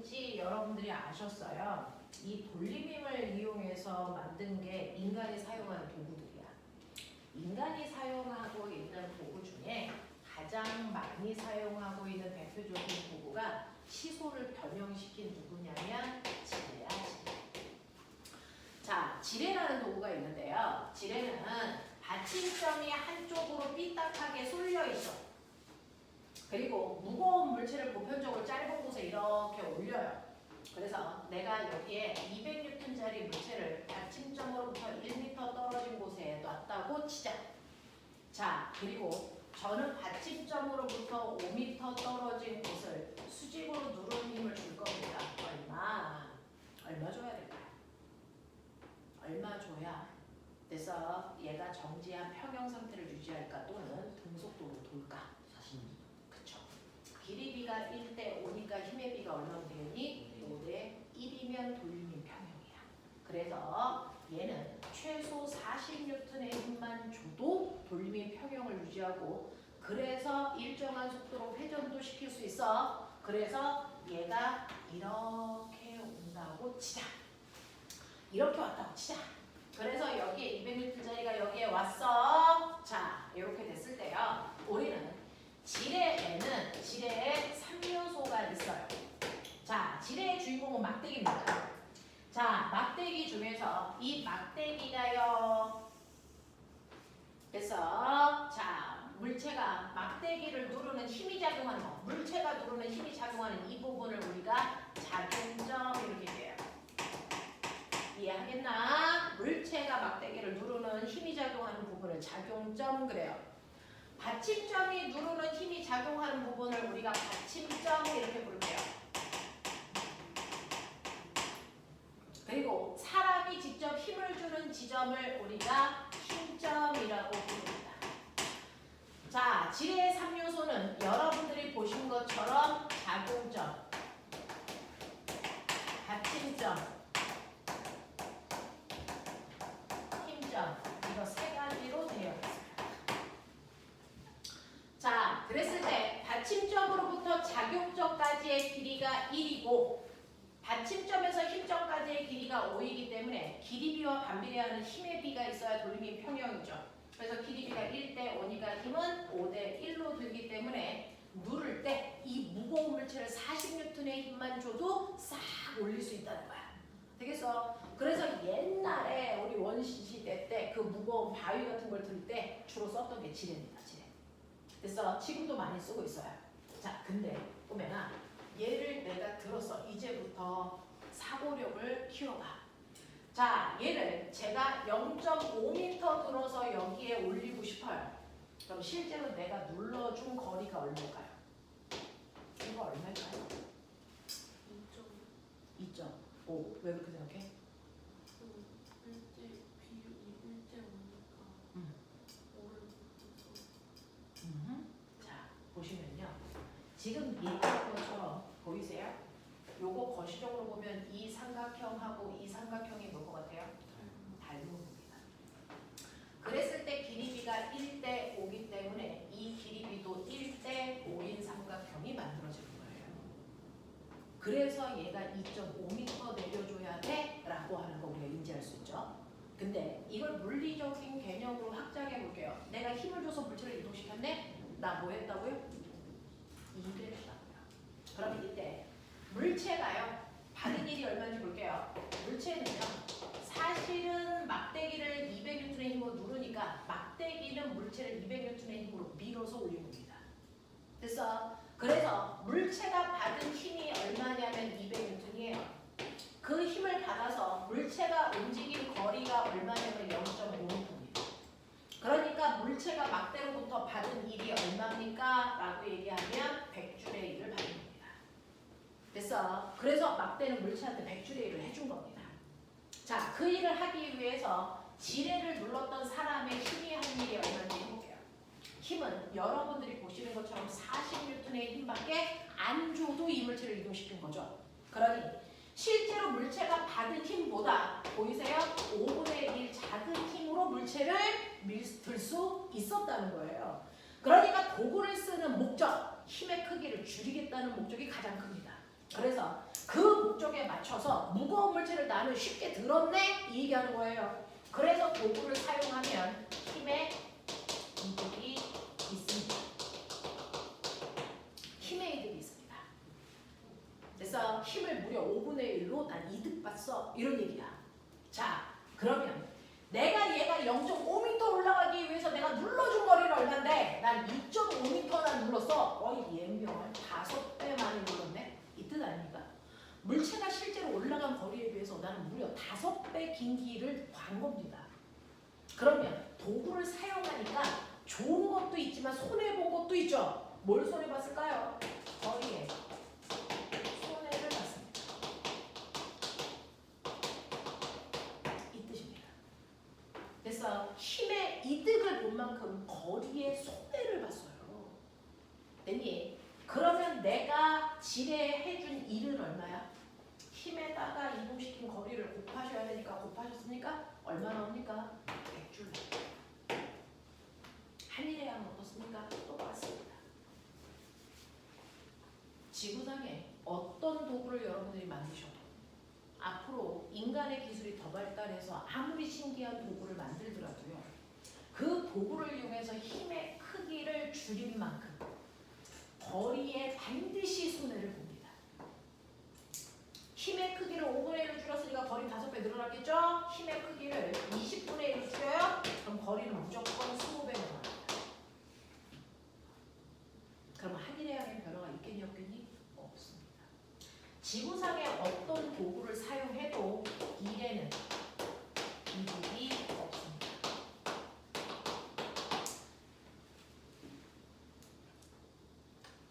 뭔지 여러분들이 아셨어요? 이 돌림힘을 이용해서 만든 게 인간이 사용하는 도구들이야. 인간이 사용하고 있는 도구 중에 가장 많이 사용하고 있는 대표적인 도구가 시소를 변형시킨 누구냐면 지뢰야. 자, 지뢰라는 도구가 있는데요. 지뢰는 받침점이 한쪽으로 삐딱하게 쏠려 있어. 그리고 무거운 물체를 보편적으로 짧은 곳에 이렇게 올려요. 그래서 내가 여기에 200N짜리 물체를 받침점으로부터 1m 떨어진 곳에 놨다고 치자. 자, 그리고 저는 받침점으로부터 5m 떨어진 곳을 수직으로 누르는 힘을 줄 겁니다. 얼마 줘야 될까요? 얼마 줘야 그래서 얘가 정지한 평형 상태를 유지할까 또는 등속도로 돌까? 40m. 그쵸. 길이비가 1대 5니까 힘의 비가 얼마나 되겠니? 5대 1이면 돌림힘 평형이야. 그래서 얘는 최소 40N의 힘만 줘도 돌림힘 평형을 유지하고 그래서 일정한 속도로 회전도 시킬 수 있어. 그래서 얘가 이렇게 온다고 치자. 이렇게 왔다고 치자. 그래서 여기에 200N짜리가 여기에 왔어. 자, 이렇게 됐을 때요. 우리는 지뢰에는 지뢰에 3요소가 있어요. 자, 지뢰의 주인공은 막대기입니다. 자, 막대기 중에서 이 막대기가요. 그래서 자, 물체가 막대기를 누르는 힘이 작용하는 거. 물체가 누르는 힘이 작용하는 이 부분을 우리가 작용점 이렇게 얘기해요. 이해하겠나? 물체가 막대기를 누르는 힘이 작용하는 부분을 작용점 그래요. 받침점이 누르는 힘이 작용하는 부분을 우리가 받침점 이렇게 부를게요. 그리고 사람이 직접 힘을 주는 지점을 우리가 힘점이라고 부릅니다. 자, 지뢰의 3요소는 여러분들이 보신 것처럼 작용점, 받침점, 이거 세 가지로 되어 있어요. 자, 그랬을 때 받침점으로부터 작용점까지의 길이가 1이고 받침점에서 힘점까지의 길이가 5이기 때문에 길이비와 반비례하는 힘의 비가 있어야 돌림힘 평형이죠. 그래서 길이비가 1대 5니까 힘은 5대 1로 들기 때문에 누를 때 이 무거운 물체를 40N의 힘만 줘도 싹 올릴 수 있다는 거야. 되겠어? 그래서 옛날에 우리 원시시대 때 그 무거운 바위 같은 걸 들 때 주로 썼던 게 지뢰입니다. 지뢰. 그래서 지금도 많이 쓰고 있어요. 자, 근데 보면은 얘를 내가 들었어. 이제부터 사고력을 키워봐. 자, 얘를 제가 0.5m 들어서 여기에 올리고 싶어요. 그럼 실제로 내가 눌러준 거리가 얼마일까요? 이거 얼마일까요? 2.5. 왜 그렇게 생각해? 1대 비율이 1대 5니까 5를 자, 보시면요. 지금 얘기한 것처럼 보이세요? 요거 거시적으로 보면 이 삼각형하고 이 삼각형이 뭘 것 같아요? 닮은 겁니다. 그랬을 때 길이비가 1대 5기 때문에 이 길이비도 1대 5인 삼각형이 만들어지는 거예요. 그래서 얘가 2.5m 내려줘야 돼 라고 하는 거 우리가 인지할 수 있죠. 근데 이걸 물리적인 개념으로 확장해 볼게요. 내가 힘을 줘서 물체를 이동시켰네? 나 뭐 했다고요? 일을 했다고요. 그럼 이때 물체가요. 받은 일이 얼마인지 볼게요. 물체는요. 사실은 막대기를 200N의 힘으로 누르니까 막대기는 물체를 200N의 힘으로 밀어서 올린 겁니다. 그래서 물체가 받은 힘이 얼마냐면 200N이에요. 그 힘을 받아서 물체가 움직인 거리가 얼마냐면 0.5m입니다. 그러니까 물체가 막대로부터 받은 일이 얼마입니까? 라고 얘기하면 100줄의 1을 받는 겁니다. 됐어? 그래서 막대는 물체한테 100줄의 1을 해준 겁니다. 자, 그 일을 하기 위해서 지뢰를 눌렀던 사람의 힘이 한 일이 얼마인지 해볼게요. 힘은 여러분들이 보시는 것처럼 40N의 힘밖에 안 줘도 이 물체를 이동시킨 거죠. 그러니 실제로 물체가 받은 힘보다 보이세요? 5분의 1 작은 힘으로 물체를 들 수 있었다는 거예요. 그러니까 도구를 쓰는 목적, 힘의 크기를 줄이겠다는 목적이 가장 큽니다. 그래서 그 목적에 맞춰서 무거운 물체를 나는 쉽게 들었네 이 얘기하는 거예요. 그래서 도구를 사용하면 힘의 이득이 있습니다. 힘의 이득이 있습니다. 그래서 힘을 무려 5분의 1로 난 이득 봤어 이런 얘기야. 자 그러면 내가 얘가 0.5m 올라가기 위해서 내가 눌러준 거리는 얼마인데 난 2.5m나 눌렀어. 이 예명을 5배 많이 눌렀네. 이 뜻 아닙니까? 물체가 실제로 올라간 거리에 비해서 나는 무려 5배 긴 길을 간 겁니다. 그러면 도구를 사용하니까 좋은 것도 있지만 손해본 것도 있죠. 뭘 손해봤을까요? 거리에 손해를 봤습니다. 이 뜻입니다. 그래서 힘의 이득을 본 만큼 거리에 손해를 봤어요. 됐니? 그러면 내가 지뢰해준 일은 얼마야? 힘에다가 이동시킨 거리를 곱하셔야 되니까 곱하셨습니까? 얼마 나옵니까? 100줄. 한일의 양은 어떻습니까? 똑같습니다. 지구상에 어떤 도구를 여러분들이 만드셔도 앞으로 인간의 기술이 더 발달해서 아무리 신기한 도구를 만들더라도요. 그 도구를 이용해서 힘의 크기를 줄인 만큼 거리에 반드시 손해를 봅니다. 힘의 크기를 5분의 1로 줄였으니까 거리 5배 늘어났겠죠? 힘의 크기를 20분의 1로 줄여요? 그럼 거리는 무조건 25배 늘어납니다. 그럼 한일의 양의 변화가 있겠니 없겠니? 없습니다. 지구상의 어떤 도구를 사용해도 일에는 이득이 없습니다.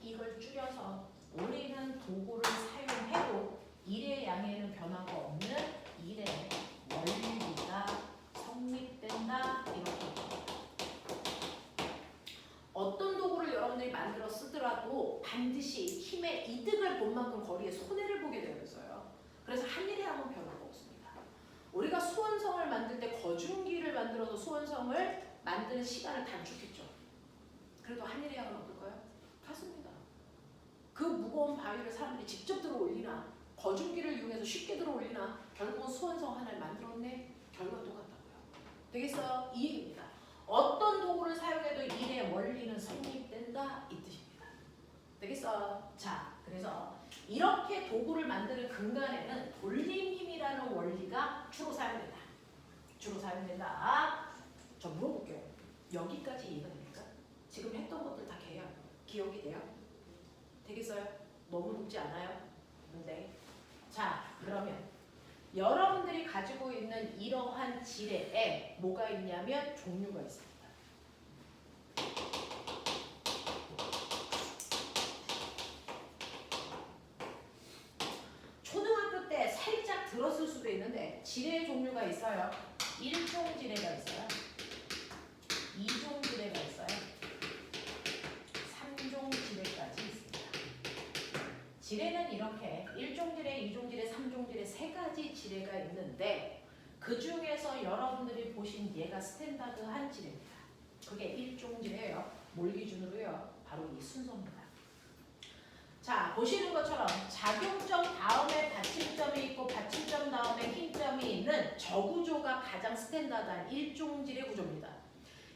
이걸 줄여서 우리는 도구를 사용해도 일의 양에는 변화가 없는 일의 원리가 성립된다 이렇게 얘기합니다. 어떤 도구를 여러분들이 만들어 쓰더라도 반드시 힘의 이득을 본 만큼 거리에 손해를 보게 되어 있어요. 그래서 한일의 양은 변화가 없습니다. 우리가 수원성을 만들 때 거중기를 만들어서 수원성을 만드는 시간을 단축했죠. 그래도 한일의 양은 어떨까요? 같습니다. 그 무거운 바위를 사람들이 직접 들어 올리나 거중기를 이용해서 쉽게 들어 올리나 결국은 수원성 하나를 만들었네. 결과 똑같다고요. 되겠어요? 이 얘기입니다. 어떤 도구를 사용해도 일의 원리는 성립된다 이 뜻입니다. 되겠어요? 자, 그래서 이렇게 도구를 만드는 근간에는 돌림힘이라는 원리가 주로 사용된다. 주로 사용된다. 저 물어볼게요. 여기까지 이해가 됩니까? 지금 했던 것들 다 기억이 돼요? 되겠어요? 너무 높지 않아요? 네. 자, 그러면 여러분들이 가지고 있는 이러한 지뢰에 뭐가 있냐면 종류가 있습니다. 초등학교 때 살짝 들었을 수도 있는데 지뢰의 종류가 있어요. 1종 지뢰가 있어요. 2종 지뢰가 있어요. 3종 지뢰까지 있습니다. 지뢰는 이렇게 1종 지뢰, 2종 지뢰, 3종 지뢰 세 가지 지뢰가 있는데 그 중에서 여러분들이 보신 얘가 스탠다드한 지뢰입니다. 그게 1종 지뢰예요. 뭘 기준으로요? 바로 이 순서입니다. 자, 보시는 것처럼 작용점 다음에 받침점이 있고 받침점 다음에 힘점이 있는 저 구조가 가장 스탠다드한 1종 지뢰 구조입니다.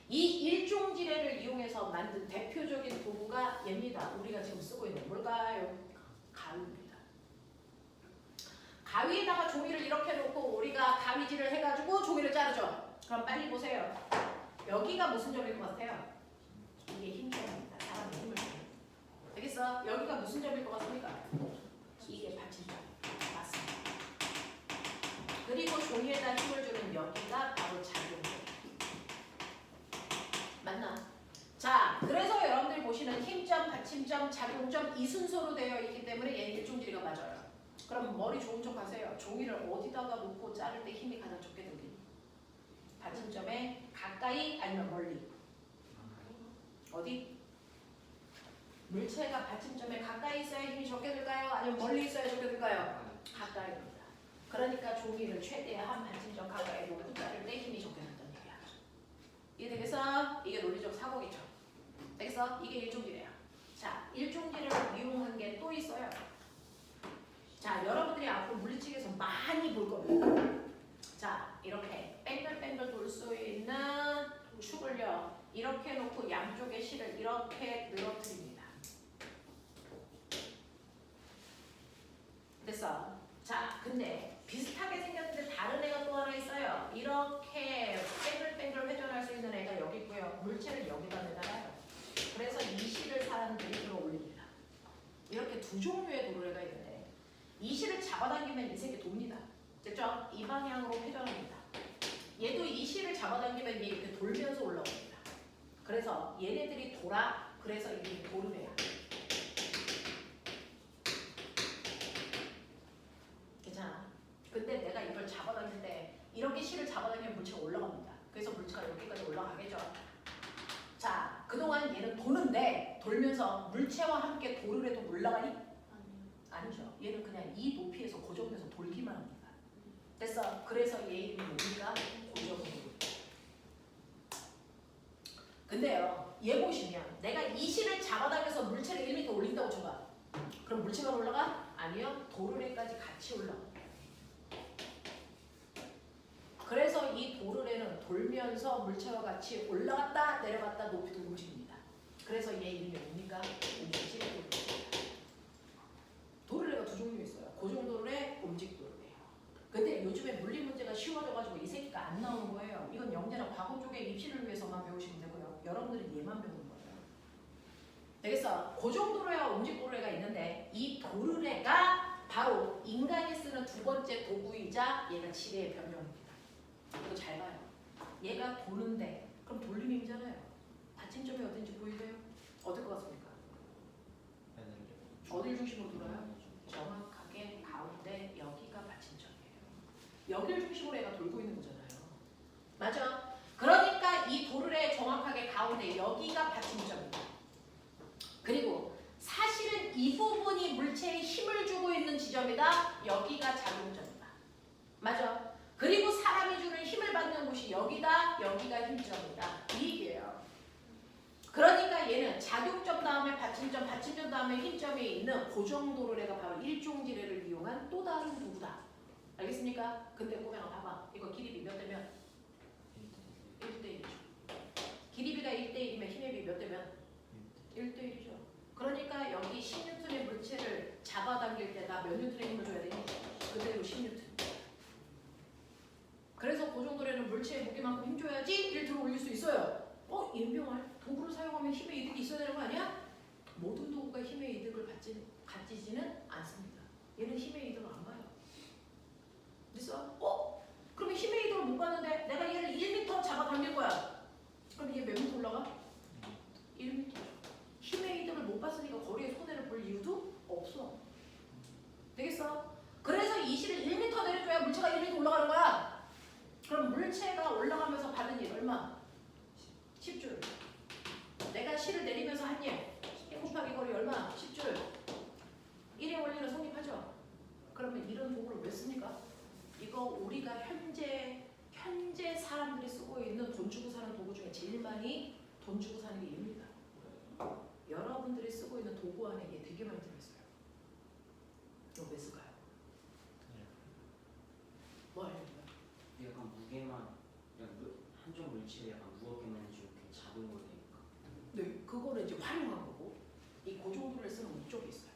이 1종 지뢰를 이용해서 만든 대표적인 도구가 얘입니다. 우리가 지금 쓰고 있는 뭘까요? 가위입니다. 가위에다가 종이를 이렇게 놓고 우리가 가위질을 해가지고 종이를 자르죠. 그럼 빨리 보세요. 여기가 무슨 점일 것 같아요? 이게 힘점입니다. 사람의 힘을 줘요. 되겠어? 여기가 무슨 점일 것 같습니까? 이게 받침점. 맞습니다. 그리고 종이에다 힘을 주는 여기가 바로 작용점. 맞나? 자, 그래서 여러분들이 보시는 힘점, 받침점, 작용점 이 순서로 되어 있기 때문에 얘는 1종 지뢰가 맞아요. 그럼 머리 좋은 척 하세요. 종이를 어디다가 놓고 자를 때 힘이 가장 적게 들리니? 받침점에 가까이 아니면 멀리? 어디? 물체가 받침점에 가까이 있어야 힘이 적게 들까요? 아니면 멀리 있어야 적게 들까요? 가까이입니다. 그러니까 종이를 최대한 받침점 가까이 놓고 자를 때 힘이 적게 든다는 얘기야. 이해되겠어? 이게 논리적 사고겠죠. 되겠어? 이게 1종 지뢰야. 자, 1종 지뢰를 이용한 게 또 있어요. 자, 여러분들이 앞으로 물리책에서 많이 볼 겁니다. 자, 이렇게 뱅글뱅글 돌 수 있는 축을요. 이렇게 놓고 양쪽의 실을 이렇게 늘어뜨립니다. 됐어. 자, 근데 비슷하게 생겼는데 다른 애가 또 하나 있어요. 이렇게 뱅글뱅글 회전할 수 있는 애가 여기 있고요. 물체를 여기다 매달아요. 그래서 이 실을 사람들이 들어 올립니다. 이렇게 두 종류의 도르래가 있는데 이 실을 잡아당기면 이 새끼 돕니다. 됐죠? 이 방향으로 회전합니다. 얘도 이 실을 잡아당기면 얘 이렇게 돌면서 올라옵니다. 그래서 얘네들이 돌아. 그래서 이게 도르래야. 괜찮아. 근데 내가 이걸 잡아당길 때 이렇게 실을 잡아당기면 물체가 올라갑니다. 그래서 물체가 여기까지 올라가겠죠. 자, 그동안 얘는 도는데 돌면서 물체와 함께 도르래도 올라가니? 아니요. 아니죠. 얘는 그냥 이 높이에서 고정돼서 돌기만 합니다. 됐어. 그래서 얘 이름이 뭡니까? 고정도르래. 근데요, 얘 보시면 내가 이 실을 잡아당겨서 물체를 1m 올린다고 쳐봐. 그럼 물체가 올라가? 아니요. 도르래까지 같이 올라갑니다. 그래서 이 도르래는 돌면서 물체와 같이 올라갔다 내려갔다 높이도 움직입니다. 그래서 얘 이름이 뭡니까? 움직이는 도르래. 도르래가 두 종류 있어요. 고정 도르래, 움직 도르래. 근데 요즘에 물리 문제가 쉬워져가지고 이 새끼가 안 나오는 거예요. 이건 영재나 과거 쪽에 입시를 위해서만 배우시면 되고요. 여러분들은 얘만 배우는 거예요. 되겠어? 고정 도르래와 움직 도르래가 있는데 이 도르래가 바로 인간이 쓰는 두 번째 도구이자 얘가 지뢰의 변형입니다. 이거 잘 봐요. 얘가 도는데 그럼 돌림이 힘잖아요. 받침점이 어딘지 보이세요? 어떨 것 같습니까? 어딜 중심으로 돌아요? 정확하게 가운데 여기가 받침점이에요. 여기를 중심으로 얘가 돌고 있는 거잖아요. 맞아? 그러니까 이 도르래 정확하게 가운데 여기가 받침점입니다. 그리고 사실은 이 부분이 물체에 힘을 주고 있는 지점이다. 여기가 작용점이다. 맞아? 그리고 사람이 주는 힘을 받는 곳이 여기다. 여기가 힘점이다. 이 얘기예요. 그러니까 얘는 작용점 다음에 받침점, 받침점 다음에 힘점이 있는 고정 도르래가 바로 일종지뢰를 이용한 또 다른 도구다. 알겠습니까? 근데 꼬맹아 봐봐. 이거 길이비 몇 대면? 1대1이죠. 길이비가 1대1이면 힘의 비 몇 대면? 1대1이죠. 그러니까 여기 10N의 물체를 잡아당길 때 나 몇 N의 힘을 줘야 되니? 그대로 10N. 그래서 고정 도르래는 물체의 무게만큼 힘줘야지 1 들어 올릴 수 있어요. 임병할 도구를 사용하면 힘의 이득이 있어야 되는 거 아니야? 모든 도구가 힘의 이득을 가지지는 않습니다. 얘는 힘의 이득을 안 봐요. 됐어? 그러면 힘의 이득을 못 봤는데 내가 얘를 1m 잡아당길 거야. 그럼 얘 몇 m 올라가? 1m. 힘의 이득을 못 봤으니까 거리에 손해를 볼 이유도 없어. 되겠어? 그래서 이 실을 1m 내려줘야 물체가 1m 올라가는 거야. 그럼 물체가 올라가면서 받은 일 얼마? 10줄. 내가 실을 내리면서 한 일. 1 곱하기 거리 얼마? 10줄. 1의 원리는 성립하죠. 그러면 이런 도구를 왜 씁니까? 이거 우리가 현재 사람들이 쓰고 있는 돈 주고 사는 도구 중에 제일 많이 돈 주고 사는 게 이겁니다. 여러분들이 쓰고 있는 도구 안에 이게 되게 많이 들어있어요. 이거 왜 쓸까요? 뭐 알려줘요? 약간 무게만 한쪽 물체를 약간 무겁게만 해주고 이렇게 잡은 거니까. 네, 그거를 이제 활용한 거고 이 고정도를 쓰는 목적이 있어요.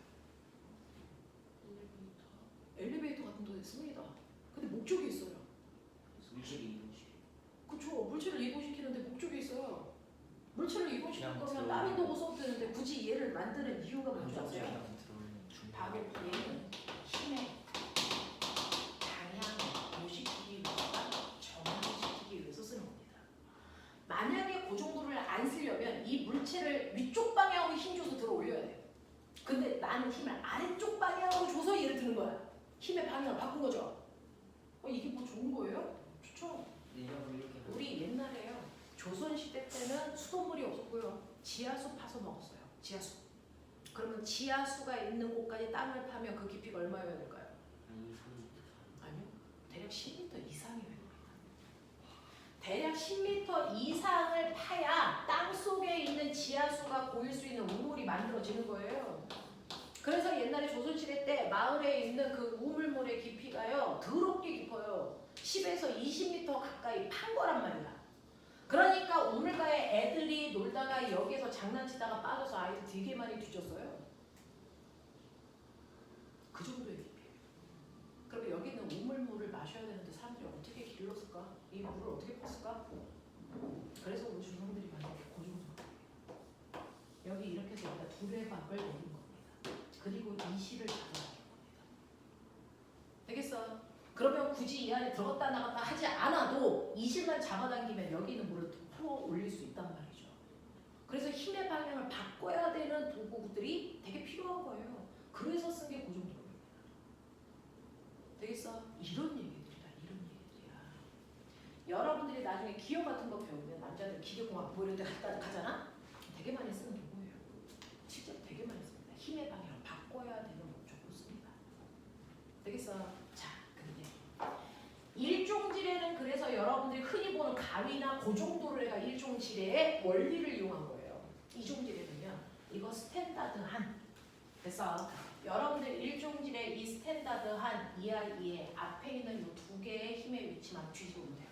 엘리베이터 같은 데 씁니다. 근데 목적이 있어요. 물체를 이동시켜. 그쵸. 물체를 이동시키는데 목적이 있어요. 물체를 이동시킬 그냥 거면 다른 도구 써도 되는데 굳이 얘를 만드는 이유가 뭔지 아세요? 바로 얘는 힘의 방향을 모시키기 위해서 정지시키기 위해서 쓰는 겁니다. 만약에 고정도를 안 쓰려면 이 물체를 위쪽 방향으로 힘줘서 들어 올려야 돼요. 근데 나는 힘을 아래쪽 방향으로 줘서 얘를 드는 거야. 힘의 방향을 바꾼 거죠. 이게 뭐 좋은 거예요? 좋죠. 우리 옛날에요. 조선시대 때는 수돗물이 없었고요. 지하수 파서 먹었어요. 지하수. 그러면 지하수가 있는 곳까지 땅을 파면 그 깊이가 얼마여야 될까요? 아니요. 대략 10m 이상이어야 됩니다. 대략 10m 이상을 파야 땅 속에 있는 지하수가 고일 수 있는 우물이 만들어지는 거예요. 그래서 옛날에 조선시대 때 마을에 있는 그 우물물의 깊이가요 더럽게 깊어요. 10에서 20m 가까이 판 거란 말이야. 그러니까 우물가에 애들이 놀다가 여기에서 장난치다가 빠져서 아이들 되게 많이 뒤졌어요. 그 정도의 깊이에요. 그럼 여기는 우물물을 마셔야 되는데 사람들이 어떻게 길렀을까? 이 물을 어떻게 팠을까? 그래서 우리 주성들이 만약에 그 정도. 여기 이렇게 해서 여기다 두레박을 내린 겁니다. 그리고 이 실을 잡아내는 겁니다. 되겠어? 그러면 굳이 이 안에 들어갔다 나갔다 하지 않아도 이 실만 잡아당기면 여기 있는 물을 풀어 올릴 수 있단 말이죠. 그래서 힘의 방향을 바꿔야 되는 도구들이 되게 필요한 거예요. 그래서 쓴 게 그 정도입니다. 되겠어? 이런 얘기들이야. 이런 얘기들이야. 여러분들이 나중에 기어 같은 거 배우면 남자들 기계공학 뭐 이런 데 가잖아? 되게 많이 쓰는 도구예요. 실제로 되게 많이 씁니다. 힘의 방향을 바꿔야 되는 목적으로 씁니다. 되겠어? 자, 근데 일종지뢰는 그래서 여러분들이 흔히 보는 가위나 그 정도로 해가 일종지뢰의 원리를 이용한 거예요. 이종지뢰는요. 이거 스탠다드한. 그래서 여러분들 일종지뢰 이 스탠다드한 이하이의 앞에 있는 이 두 개의 힘의 위치만 뒤집으면 돼요.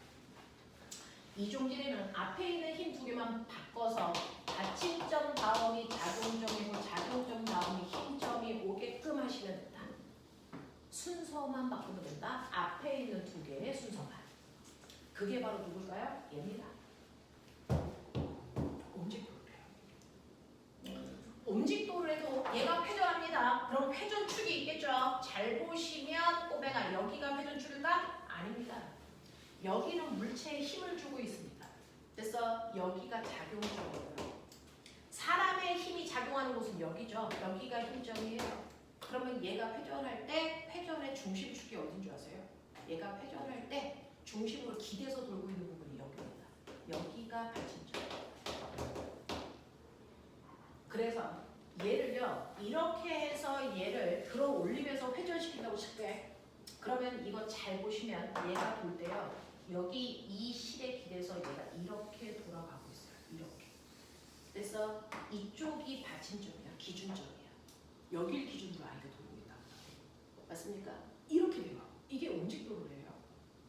이종지뢰는 앞에 있는 힘 두 개만 바꿔서 받침점 다음이 작용점이고 작용점 다음이 힘점이 오게끔 하시면 된다. 순서만 바꾸면 된다. 앞에 있는 두 개의 순서만. 그게 바로 누굴까요? 얘입니다. 옴직도르래요. 옴직도르에도 얘가 회전합니다. 그럼 회전축이 있겠죠. 잘 보시면 꼬맹아 여기가 회전축일까? 아닙니다. 여기는 물체에 힘을 주고 있습니다. 그래서 여기가 작용점이에요. 사람의 힘이 작용하는 곳은 여기죠. 여기가 힘점이에요. 그러면 얘가 회전할 때 회전의 중심축이 어딘 줄 아세요? 얘가 회전할 때 중심으로 기대서 돌고 있는 부분이 여기입니다. 여기가 받침점. 그래서 얘를요 이렇게 해서 얘를 들어 올리면서 회전시킨다고 칠게. 그러면 이거 잘 보시면 얘가 돌 때요 여기 이 실에 기대서 얘가 이렇게 돌아가고 있어요. 이렇게. 그래서 이쪽이 받침점이야. 기준점이야. 여길 기준으로 아이가 돌고 있다. 맞습니까? 이렇게 돼요. 이게 옴직도로래요.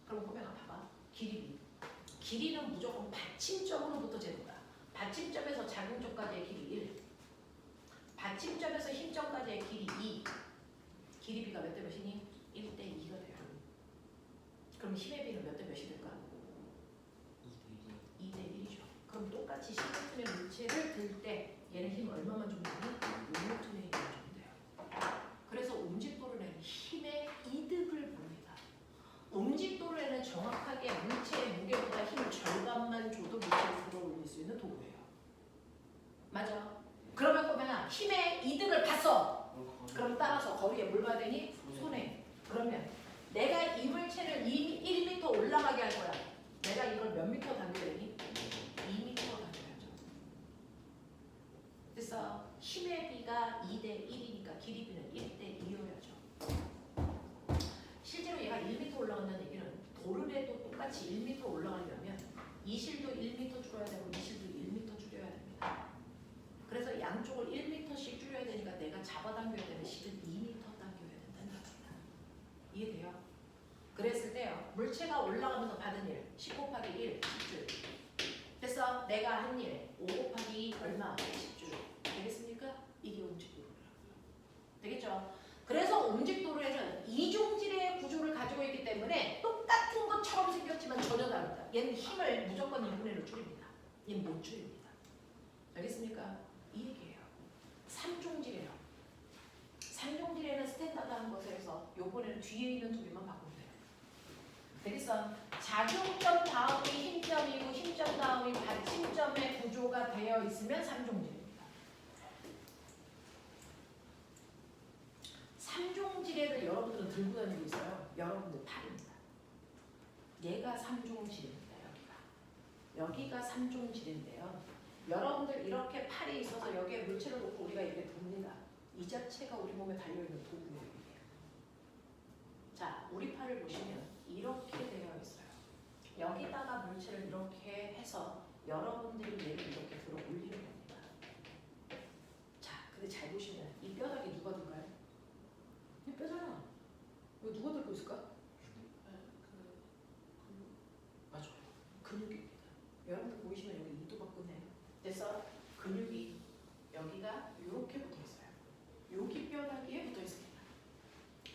그럼 보면 봐봐. 길이. 길이는 무조건 받침점으로부터 재는 거야. 받침점에서 작용점까지의 길이 1. 받침점에서 힘점까지의 길이 2. 길이 비가 몇 대 몇이니? 1대 2가 돼요. 그럼 힘의 비는 몇 대 몇이 될까? 2대 1이죠. 그럼 똑같이 10N의 물체를 들 때 얘는 힘 얼마만 주면 되니? 5N의 힘을 주면 돼요. 그래서 옴직도르에는 힘의 이득을 봅니다. 옴직도르에는 정확하게 물체의 무게보다 힘을 절반만 줘도 물체를 들어 올릴 수 있는 도구예요. 맞아? 그러면 보면 힘의 이득을 봤어. 그럼 따라서 거리에 뭘 봐야 되니? 손에. 그러면 내가 이 물체를 1m 올라가게 할 거야. 내가 이걸 몇 미터 당겨야 되니? 2m 당겨야죠. 그래서 힘의 비가 2대 1이니까 길이 비는 1대 2여야죠. 실제로 얘가 1m 올라간다는 얘기는 도르래도 똑같이 1m 올라가려면 이 실도 1m 줄여야 되고 이 실도 1m 줄여야 됩니다. 그래서 양쪽을 1m씩 줄여야 되니까 내가 잡아당겨야 되는 실을 2m 당겨야 된다는 겁니다. 이해돼요? 그랬을 때요. 물체가 올라가면서 받은 일 10 곱하기 1, 10줄. 그래서 내가 한 일 5 곱하기 얼마? 10줄. 되겠습니까? 이게 옴직도로예요. 되겠죠? 그래서 옴직도로에는 이종질의 구조를 가지고 있기 때문에 똑같은 것처럼 생겼지만 전혀 다릅니다. 얘는 힘을 무조건 2분의 1로 줄입니다. 얘는 못 줄입니다. 알겠습니까? 이 얘기예요. 3종질이에요. 3종질에는 스탠다드한 것에서 요번에는 뒤에 있는 두 개만 바꾸면 돼요. 되겠어? 작용점 다음이 힘점이고 힘점 다음이 받침점의 구조가 되어 있으면 3종질입니다. 3종질을 여러분들은 들고 다니고 있어요. 여러분들 팔입니다. 얘가 3종질입니다. 여기가 3종질인데요. 여러분들 이렇게 팔이 있어서 여기에 물체를 놓고 우리가 이렇게 돕니다. 이 자체가 우리 몸에 달려있는 도구예요. 자, 우리 팔을 보시면 이렇게 되어 있어요. 여기다가 물체를 이렇게 해서 여러분들이 얘를 이렇게 들어 올리는 겁니다. 자, 근데 잘 보시면 이 뼈다귀 누가 들까요? 누가 들고 있을까? 그 맞아. 근육입니다. 여러분들 보이시면 여기 이도 바꾸네요. 그래서 근육이 여기가 이렇게 붙어 있어요. 여기 뼈다귀에 붙어 있습니다.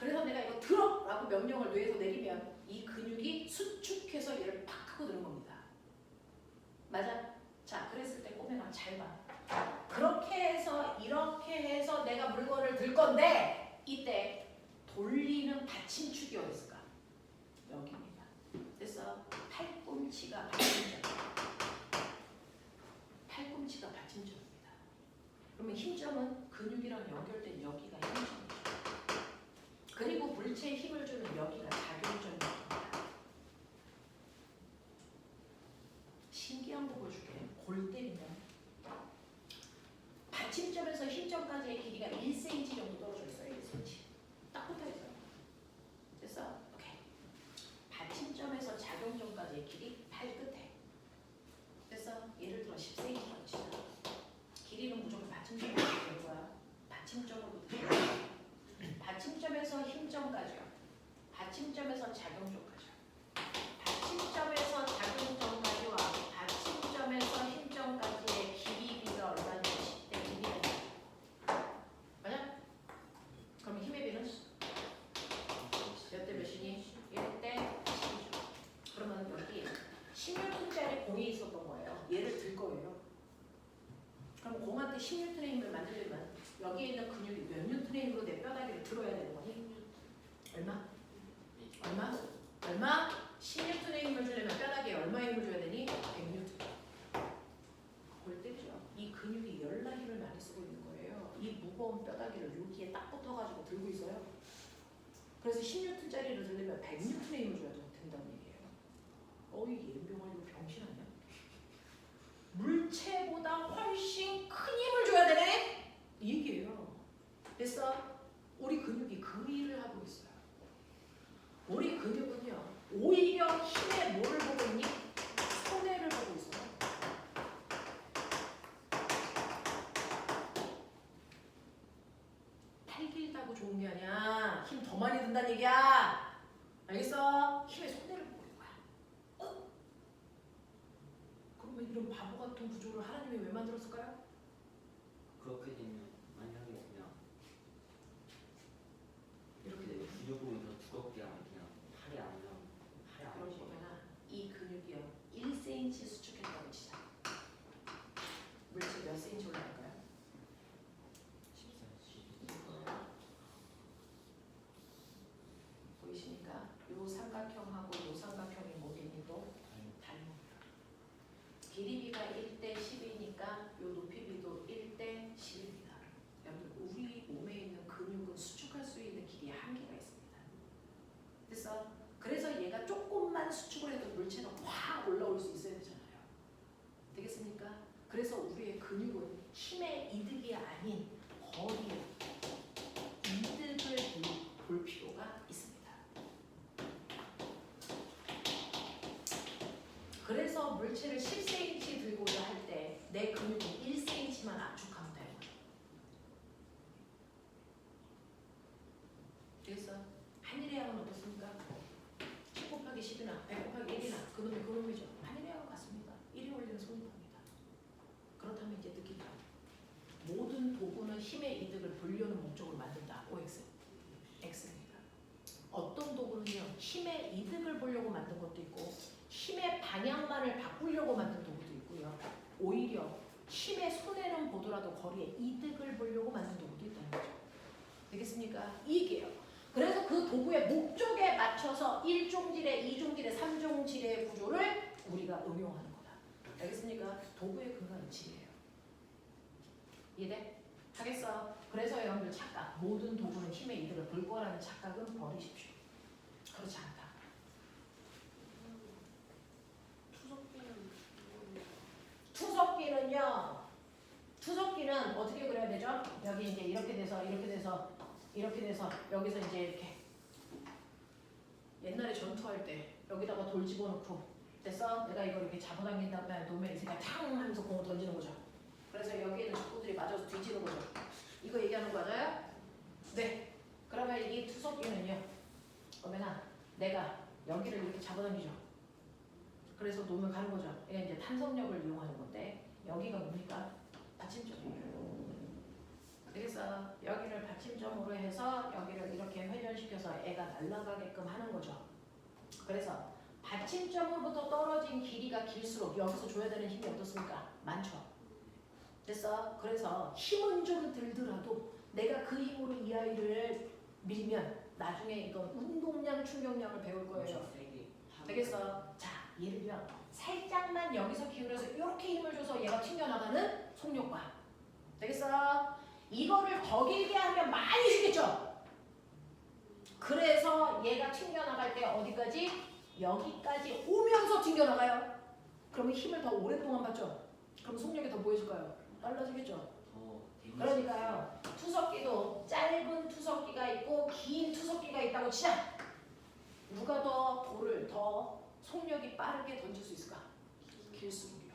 그래서 내가 이거 들어라고 명령을 뇌에서 내리면 이 근육이 수축해서 얘를 팍 하고 드는 겁니다. 맞아? 자, 그랬을 때 꼬맹아 잘 봐. 그렇게 해서 이렇게 해서 내가 물건을 들 건데 이때 돌리는 받침축이 어디 있을까? 여기입니다. 그래서 팔꿈치가 받침점. 팔꿈치가 받침점입니다. 그러면 힘점은 근육이랑 연결된 여기가 힘점이죠. 그리고 물체에 힘을 주는 여기가 작용점입니다. 신기한 거 보여줄게. 골 때리면 받침점에서 힘점까지의 길이가 1cm 정도 떨어져 있어요. 1cm. 딱 붙어 있어요. 됐어? 오케이. 받침점에서 작용점까지의 길이 팔끝에. 됐어? 예를 들어 10cm라고 치자. 길이는 무조건 받침점으로 되는 거야. 받침점으로부터. 받침점에서 힘점까지요. 받침점에서 작용점까지요. 받침점에서 작용점까지와 받침점에서 힘점까지의 길이 비가 얼마냐? 10대 1이다. 맞아? 그럼 힘의 비는 몇 대 몇이니? 1대 10이죠. 그러면 여기 16N짜리 공이 있었던 거예요. 얘를 들 거예요. 그럼 공한테 10N의 힘을 만들려면 여기에 있는 근육이 몇 N의 힘으로 내 뼈다귀를 들어야 되는 거니? 얼마? 얼마? 얼마? 10N의 힘을 주려면 뼈다귀에 얼마의 힘을 줘야 되니? 100N. 골 때리죠. 이 근육이 열나 힘을 많이 쓰고 있는 거예요. 이 무거운 뼈다귀를 여기에 딱 붙어가지고 들고 있어요. 그래서 10N짜리를 들려면 100N의 힘을 줘야 된다는 얘기예요. 이 예병아 이거 병신 아니야? 물체보다 훨씬 큰 힘을 줘야 되네? 이 얘기예요. 됐어? 우리 근육이 그 일을 하고 있어요. 우리 근육은요, 오히려 힘에 뭐를 보고 있니? 손해를 보고 있어요. 팔 길다고 좋은 게 아니야. 힘 더 많이 든다는 얘기야. 알겠어? 힘의 손해를 보고 있는 거야. 그러면 이런 바보 같은 구조를 하나님이 왜 만들었을까요? 그렇게 되면 만약에 그냥 이렇게 돼요. 근육이 더 두껍게 하면 그냥 팔이 안 나면 팔이 안 그런 나면 거잖아. 이 근육이요. 1cm 수축했다고 치자. 물체 몇 cm 올라갈까요? 14, 보이시니까 요 삼각형하고 요 삼각형의 모델도 다른 겁니다. 길이비가 1대 10이니까 요 높이비도 1대 10입니다. 여러분 우리 몸에 있는 근육은 수축할 수 있는 길이에 한계가 있습니다. 됐어? 그래서 얘가 조금만 수축을 해도 물체가 확 올라올 수 있어야 되잖아요. 되겠습니까? 그래서 우리의 근육은 힘의 이득이 아닌 거리의 이득을 볼 필요가 있습니다. 그래서 물체를 10cm 들고자 할 때 내 근육이 1cm만 압축하면 되는 거죠. 그래서 하늘의 양은 어떻습니까? 10 곱하기 10이나 100 곱하기 1이나 그놈이죠. 하늘의 양은 같습니다. 1이 올리는 손이 답니다. 그렇다면 이제 느끼다. 모든 도구는 힘의 이득을 보려는 목적으로 만든다. OX. X입니다. 어떤 도구는요. 힘의 이득을 보려고 만든 것도 있고 힘의 방향만을 바꾸려고 만든 도구도 있고요. 오히려 힘의 손해는 보더라도 거리에 이득을 보려고 만든 도구도 있다는 거죠. 되겠습니까? 이게요. 그래서 그 도구의 목적에 맞춰서 1종질의, 2종질의, 3종질의 구조를 우리가 응용하는 거다. 알겠습니까? 도구의 근간은 질이에요. 이해돼? 하겠어? 그래서 여러분들 착각. 모든 도구는 힘의 이득을 볼 거라는 착각은 버리십시오. 그렇지 않다. 투석기는요. 투석기는 어떻게 그려야 되죠? 여기 이제 이렇게 돼서 여기서 이제 이렇게 옛날에 전투할 때 여기다가 돌 집어넣고 됐어? 내가 이걸 이렇게 잡아당긴 다음에 놓으면 이 새끼가 탕 하면서 공을 던지는 거죠. 그래서 여기 있는 적군들이 맞아서 뒤지는 거죠. 이거 얘기하는 거 맞아요? 네. 그러면 이 투석기는요. 그러면 내가 여기를 이렇게 잡아당기죠. 그래서 놓으면 가는 거죠. 이게 이제 탄성력을 이용하는 건데 여기가 뭡니까? 받침점이에요. 그래서 여기를 받침점으로 해서 여기를 이렇게 회전시켜서 애가 날아가게끔 하는 거죠. 그래서 받침점으로부터 떨어진 길이가 길수록 여기서 줘야 되는 힘이 어떻습니까? 많죠. 됐어? 그래서 힘은 좀 들더라도 내가 그 힘으로 이 아이를 밀면 나중에 이건 운동량, 충격량을 배울 거예요. 엄청 세게 하는 되겠어? 자, 예를 들면 살짝만 여기서 기울여서 이렇게 힘을 줘서 얘가 튕겨나가는 속력과 되겠어? 이거를 더 길게 하면 많이 주겠죠? 그래서 얘가 튕겨나갈 때 어디까지? 여기까지 오면서 튕겨나가요. 그러면 힘을 더 오랫동안 받죠? 그럼 속력이 더 보여질까요? 빨라지겠죠? 더 데미지 그러니까요. 투석기도 짧은 투석기가 있고 긴 투석기가 있다고 치자. 누가 더 볼을 더 속력이 빠르게 던질 수 있을까? 길수록이요.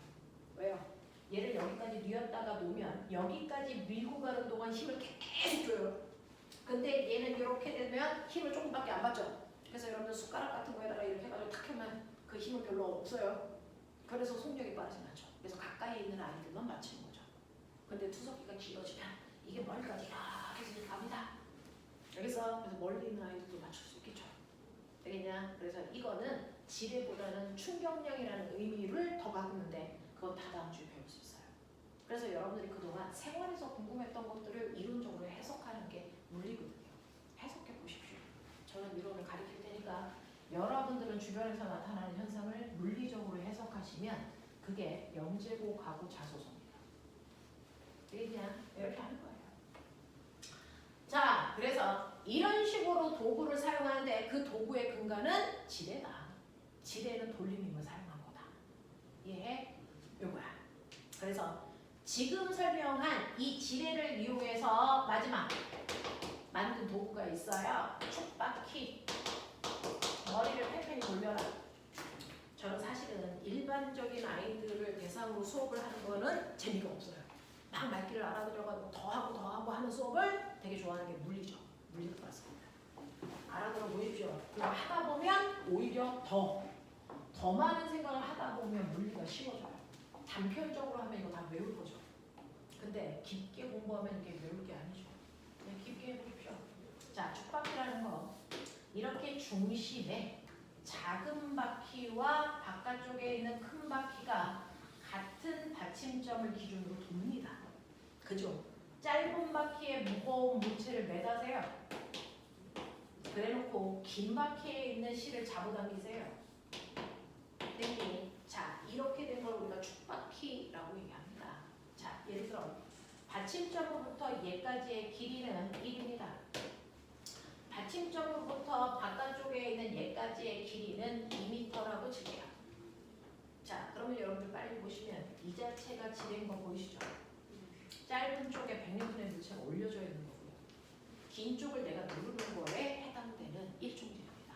왜요? 얘를 여기까지 뉘었다가 놓으면 여기까지 밀고 가는 동안 힘을 계속 줘요. 근데 얘는 이렇게 되면 힘을 조금밖에 안 받죠. 그래서 여러분들 숟가락 같은 거에다가 이렇게 해가지고 탁 하면 그 힘은 별로 없어요. 그래서 속력이 빠르진 않죠. 그래서 가까이 있는 아이들만 맞추는 거죠. 근데 투석기가 길어지면 이게 멀리까지 이렇게 갑니다. 그래서 멀리 있는 아이들도 맞출 수 있겠죠. 되겠냐? 그래서 이거는 지뢰보다는 충격량이라는 의미를 더 갖는데 그건 다 다음 주에 배울 수 있어요. 그래서 여러분들이 그동안 생활에서 궁금했던 것들을 이론적으로 해석하는 게 물리거든요. 해석해 보십시오. 저는 이론을 가르칠 테니까 여러분들은 주변에서 나타나는 현상을 물리적으로 해석하시면 그게 영재고 가고 자소서입니다. 되겠냐? 이렇게 하는 거예요. 자, 그래서 이런 식으로 도구를 사용하는데 그 도구의 근간은 지뢰다. 지뢰는 돌림힘을 사용한 거다. 이해해? 요거야. 그래서 지금 설명한 이 지뢰를 이용해서 마지막 만든 도구가 있어요. 축바퀴. 머리를 팽팽히 돌려라. 저는 사실은 일반적인 아이들을 대상으로 수업을 하는 거는 재미가 없어요. 막 말귀를 알아들어가지고 더 하고 하는 수업을 되게 좋아하는 게 물리죠. 물리를 봤습니다. 알아들어 보십시오. 그럼 하다 보면 오히려 더 많은 생각을 하다 보면 물리가 쉬워져요. 단편적으로 하면 이거 다 외울 거죠. 근데 깊게 공부하면 이게 외울 게 아니죠. 그냥 깊게 해보십시오. 자, 축바퀴라는 거 이렇게 중심에 작은 바퀴와 바깥쪽에 있는 큰 바퀴가 같은 받침점을 기준으로 돕니다. 그죠? 짧은 바퀴에 무거운 물체를 매다세요. 그래놓고 긴 바퀴에 있는 실을 잡아당기세요. 땡기. 자, 이렇게 된 걸 우리가 축바퀴라고 얘기합니다. 자, 예를 들어 받침점으로부터 얘까지의 길이는 1입니다. 받침점으로부터 바깥쪽에 있는 얘까지의 길이는 2m라고 칠게요. 자, 그러면 여러분들 빨리 보시면 이 자체가 지뢰인 거 보이시죠? 짧은 쪽에 100N의 물체가 올려져 있는 거고요. 긴 쪽을 내가 누르는 거에 해당되는 1총질입니다.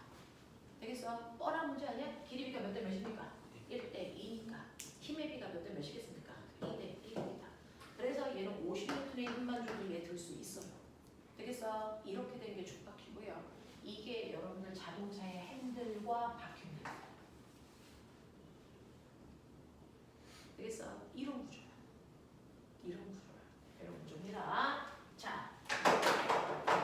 되겠어? 뻔한 문제 아니야? 길이비가 몇 대 몇입니까? 1대 2니까. 힘의 비가 몇 대 몇이겠습니까? 2대 1입니다. 그래서 얘는 50N의 힘만 줘도 얘 들 수 있어요. 되겠어? 이렇게 된 게 축바퀴고요. 이게 여러분들 자동차의 핸들과 바퀴입니다. 되겠어? 이런 구조야. 이런 구조야. 이런 구조입니다. 자,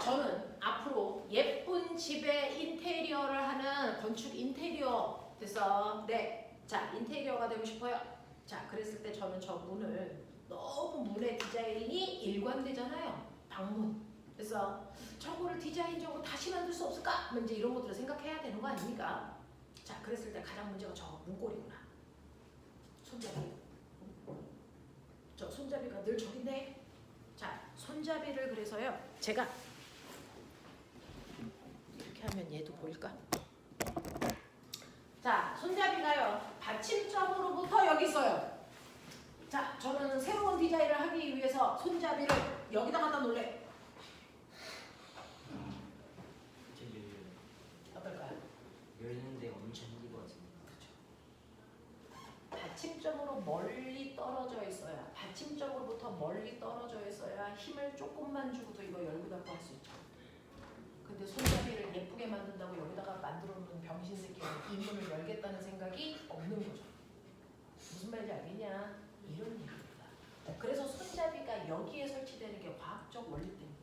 저는 앞으로 예쁜 집의 인테리어를 하는 건축 인테리어 됐어? 네. 자, 인테리어가 되고 싶어요. 자, 그랬을 때 저는 저 문을 너무 문의 디자인이 일관되잖아요. 방문. 그래서 저거를 디자인적으로 다시 만들 수 없을까? 이제 이런 것들을 생각해야 되는 거 아닙니까? 자, 그랬을 때 가장 문제가 저 문고리구나. 손잡이. 저 손잡이가 늘 저기 있네. 자, 손잡이를 그래서요. 제가 이렇게 하면 얘도 보일까? 자, 손잡이가요. 받침점으로부터 여기 있어요. 자, 저는 새로운 디자인을 하기 위해서 손잡이를 여기다 갖다 놓을래. 어떨까요? 열는데 엄청 힘들 것 같은데. 그렇죠. 받침점으로 멀리 떨어져 있어야 받침점으로부터 멀리 떨어져 있어야 힘을 조금만 주고도 이거 열고 닫고 할 수 있죠. 근데 손잡이를 예쁘게 만든다고 여기다가 만들어 놓은 병신 새끼가 이 문을 열겠다는 생각이 없는 거죠. 무슨 말인지 알겠냐? 이런 얘기입니다. 그래서 손잡이가 여기에 설치되는 게 과학적 원리 때문이야.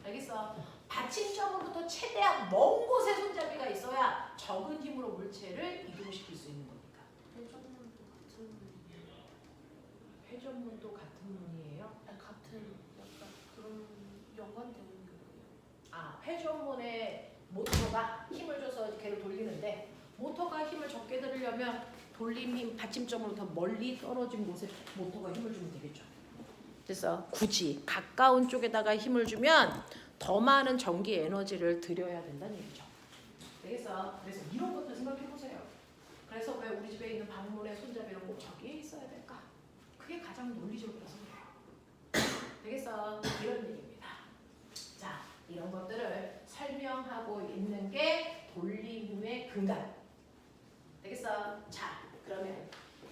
알겠어? 받침점으로부터 최대한 먼 곳에 손잡이가 있어야 적은 힘으로 물체를 이동시킬 수 있는 거니까. 회전문도 같은 문이에요. 회전문도 같은 문이에요. 아니, 같은 약간 그런 연관되는 거예요. 아, 회전문에 모터가 힘을 줘서 걔를 돌리는데 모터가 힘을 적게 들으려면 돌림 힘 받침점으로부터 멀리 떨어진 곳에 모터가 힘을 주면 되겠죠. 그래서 굳이 가까운 쪽에다가 힘을 주면 더 많은 전기 에너지를 들여야 된다는 얘기죠. 그래서 이런 것도 생각해 보세요. 그래서 왜 우리 집에 있는 방문의 손잡이는 꼭 저기에 있어야 될까? 그게 가장 논리적이라서 그래요. 되겠어? 이런 얘기입니다. 자, 이런 것들을 설명하고 있는 게 돌림의 근간. 되겠어? 자, 그러면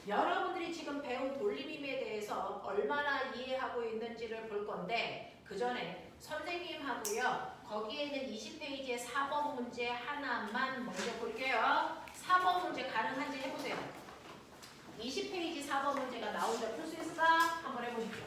여러분들이 지금 배운 돌림힘에 대해서 얼마나 이해하고 있는지를 볼 건데 그 전에 선생님하고요. 거기에 있는 20페이지의 4번 문제 하나만 먼저 볼게요. 4번 문제 가능한지 해보세요. 20페이지 4번 문제가 나 혼자 풀 수 있을까? 한번 해보십시오.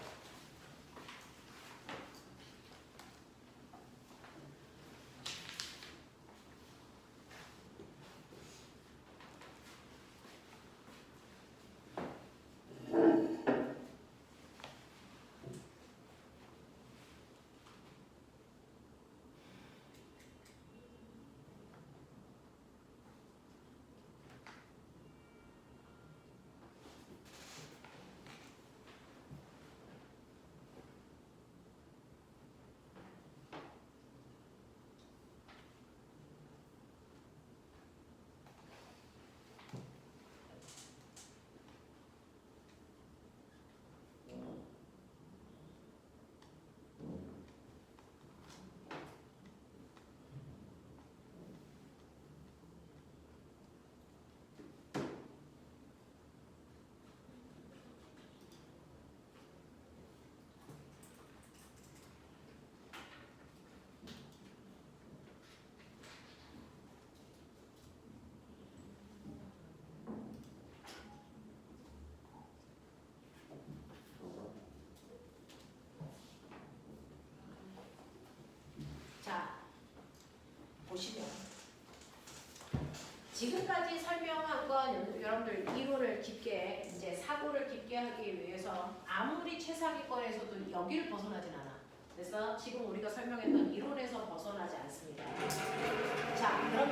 자, 보시면 지금까지 설명한 건 여러분들 이론을 깊게 이제 사고를 깊게 하기 위해서 아무리 최상위권에서도 여기를 벗어나진 않아. 그래서 지금 우리가 설명했던 이론에서 벗어나지 않습니다. 자, 그럼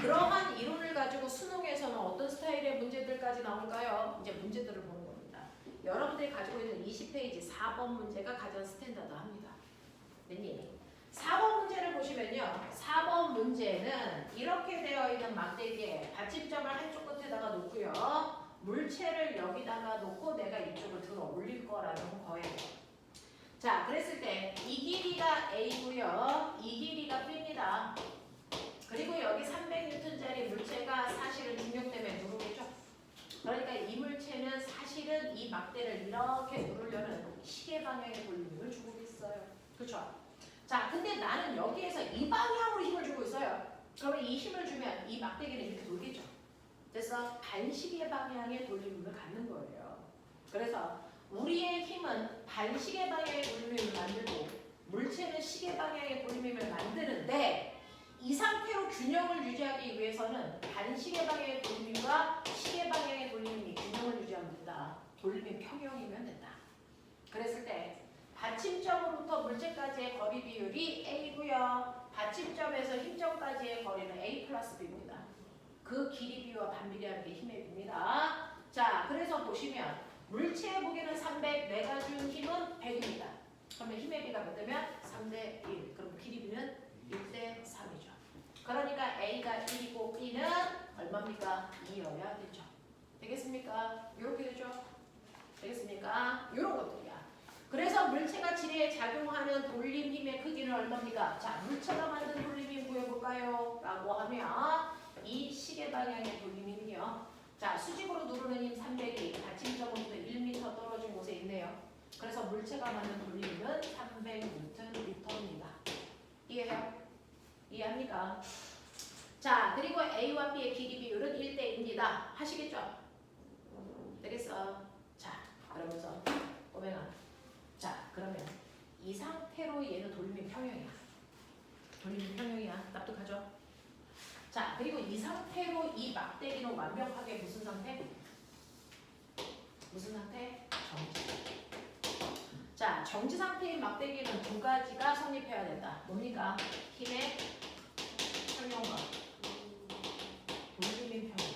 그러한 이론을 가지고 수능에서는 어떤 스타일의 문제들까지 나올까요? 이제 문제들을 보는 겁니다. 여러분들이 가지고 있는 20페이지 4번 문제가 가장 스탠다드합니다. 네. 4번 문제를 보시면요. 4번 문제는 이렇게 되어 있는 막대기에 받침점을 한쪽 끝에다가 놓고요. 물체를 여기다가 놓고 내가 이쪽을 들어 올릴 거라는 거예요. 자, 그랬을 때 이 길이가 A고요. 이 길이가 B입니다. 그리고 여기 300N짜리 물체가 사실은 중력 때문에 누르겠죠. 그러니까 이 물체는 사실은 이 막대를 이렇게 누르려는 시계 방향의 돌림을 주고 있어요. 그렇죠? 자, 근데 나는 여기에서 이 방향으로 힘을 주고 있어요. 그러면 이 힘을 주면 이 막대기는 이렇게 돌겠죠. 그래서 반시계 방향의 돌림을 갖는 거예요. 그래서 우리의 힘은 반시계 방향의 돌림을 만들고 물체는 시계 방향의 돌림을 만드는데 이 상태로 균형을 유지하기 위해서는 반시계 방향의 돌림과 시계 방향의 돌림이 균형을 유지하면 된다. 돌림이 평형이면 된다. 그랬을 때 받침점으로부터 물체까지의 거리 비율이 A고요. 받침점에서 힘점까지의 거리는 A 플러스 B입니다. 그 길이 비와 반비례하는 게 힘의 비입니다. 자, 그래서 보시면 물체의 무게는 300, 내가 준 힘은 100입니다. 그러면 힘의 비가 몇 대면? 3대 1. 그럼 길이 비는 1대 3이죠. 그러니까 A가 1이고 B는 얼마입니까? 2여야 되죠. 되겠습니까? 이렇게 되죠. 되겠습니까? 이런 것들이야. 그래서 물체가 지뢰에 작용하는 돌림 힘의 크기는 얼마입니까? 자, 물체가 만든 돌림 힘 구해볼까요? 라고 하면 이 시계 방향의 돌림 힘이요. 자, 수직으로 누르는 힘 300이 받침점으로부터 1m 떨어진 곳에 있네요. 그래서 물체가 만든 돌림 힘은 300Nm입니다. 이해해요? 이해합니까? 자, 그리고 A와 B의 길이 비율은 1대2입니다. 하시겠죠? 되겠어? 자, 그러면서 꼬맹아. 자, 그러면 이 상태로 얘는 돌리면 평형이야. 돌리면 평형이야. 납득하죠? 자, 그리고 이 상태로 이 막대기는 완벽하게 무슨 상태? 무슨 상태? 정지. 자, 정지 상태인 막대기는 두 가지가 성립해야 된다. 뭡니까? 힘의 평형과 돌림의 평형.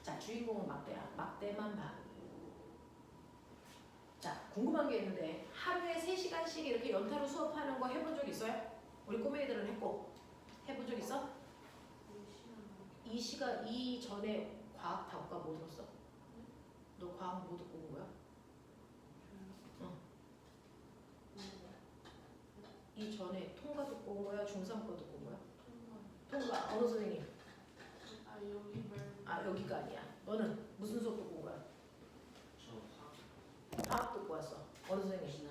자, 주인공은 막대야. 막대만 봐. 자, 궁금한 게 있는데 하루에 3시간씩 이렇게 연타로 수업하는 거 해본 적 있어요? 우리 꼬맹이들은 했고. 해본 적 있어? 이 전에 과학 다국가 뭐 들었어? 너 과학 뭐 듣고 온 거야? 이 전에 통과 듣고 온 거야? 중3 거 듣고 온 거야? 통과. 어느 선생님? 아 여기 말고. 아, 여기가 아니야. 너는 무슨 수업 듣고 온 거야? 저 과학 듣고 왔어. 어느 선생님?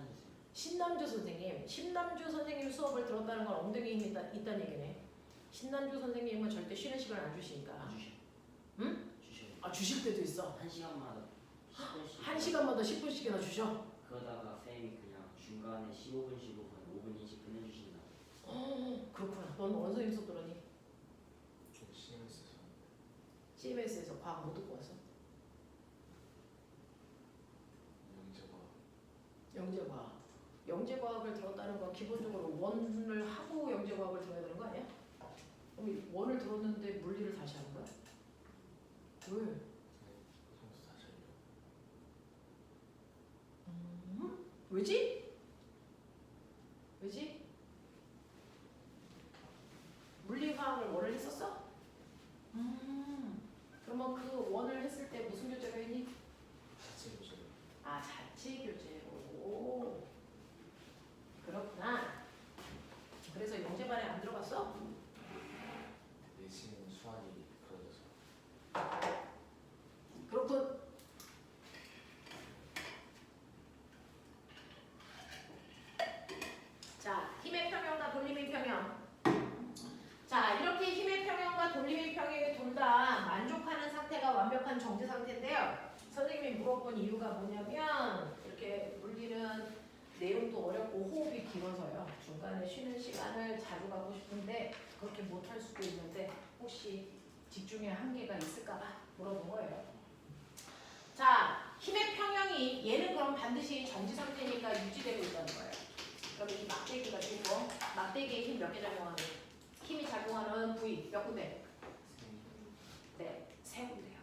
신남주 선생님. 신남주 선생님 수업을 들었다는 건 엉덩이에 힘이 있다는 얘기네. 신남주 선생님은 절대 쉬는 시간 안 주시니까. 주셔. 응? 주셔. 아, 주실 때도 있어. 1시간마다 10분씩. 1시간마다 10분씩이나 주셔. 그러다가 쌤이 그냥 중간에 15분, 5분 인식 끝내주신다. 그렇구나. 넌 어느 선생님 수업 들었니? 저 CMS에서 CMS에서 과학 뭐 듣고 왔어? 영재과 영재과학. 영재과학을 들었다는 건 기본적으로 원을 하고 영재과학을 들어야 되는 거 아니야? 그럼 원을 들었는데 물리를 다시 하는 거야? 왜? 선수 다시 하려고. 왜지? 왜지? 물리화학을 원을 했었어? 그러면 그 원을 했을 때 무슨 교재가 있니? 자체 교재로. 아, 자체 교재로. 그렇구나. 그래서 영재반에 안 들어갔어? 내신 수완이 그려져서. 그렇군. 자, 힘의 평형과 돌림의 평형. 자, 이렇게 힘의 평형과 돌림의 평형이 둘 다 만족하는 상태가 완벽한 정지 상태인데요. 선생님이 물어본 이유가 뭐냐면 이렇게 물리는 내용도 어렵고 호흡이 길어서요. 중간에 쉬는 시간을 자주 가고 싶은데 그렇게 못할 수도 있는데 혹시 집중에 한계가 있을까봐 물어본 거예요. 자, 힘의 평형이 얘는 그럼 반드시 정지 상태니까 유지되고 있다는 거예요. 그럼 이 막대기가 주고 막대기에 힘 몇 개 작용하는? 힘이 작용하는 부위 몇 군데? 네, 3군데요.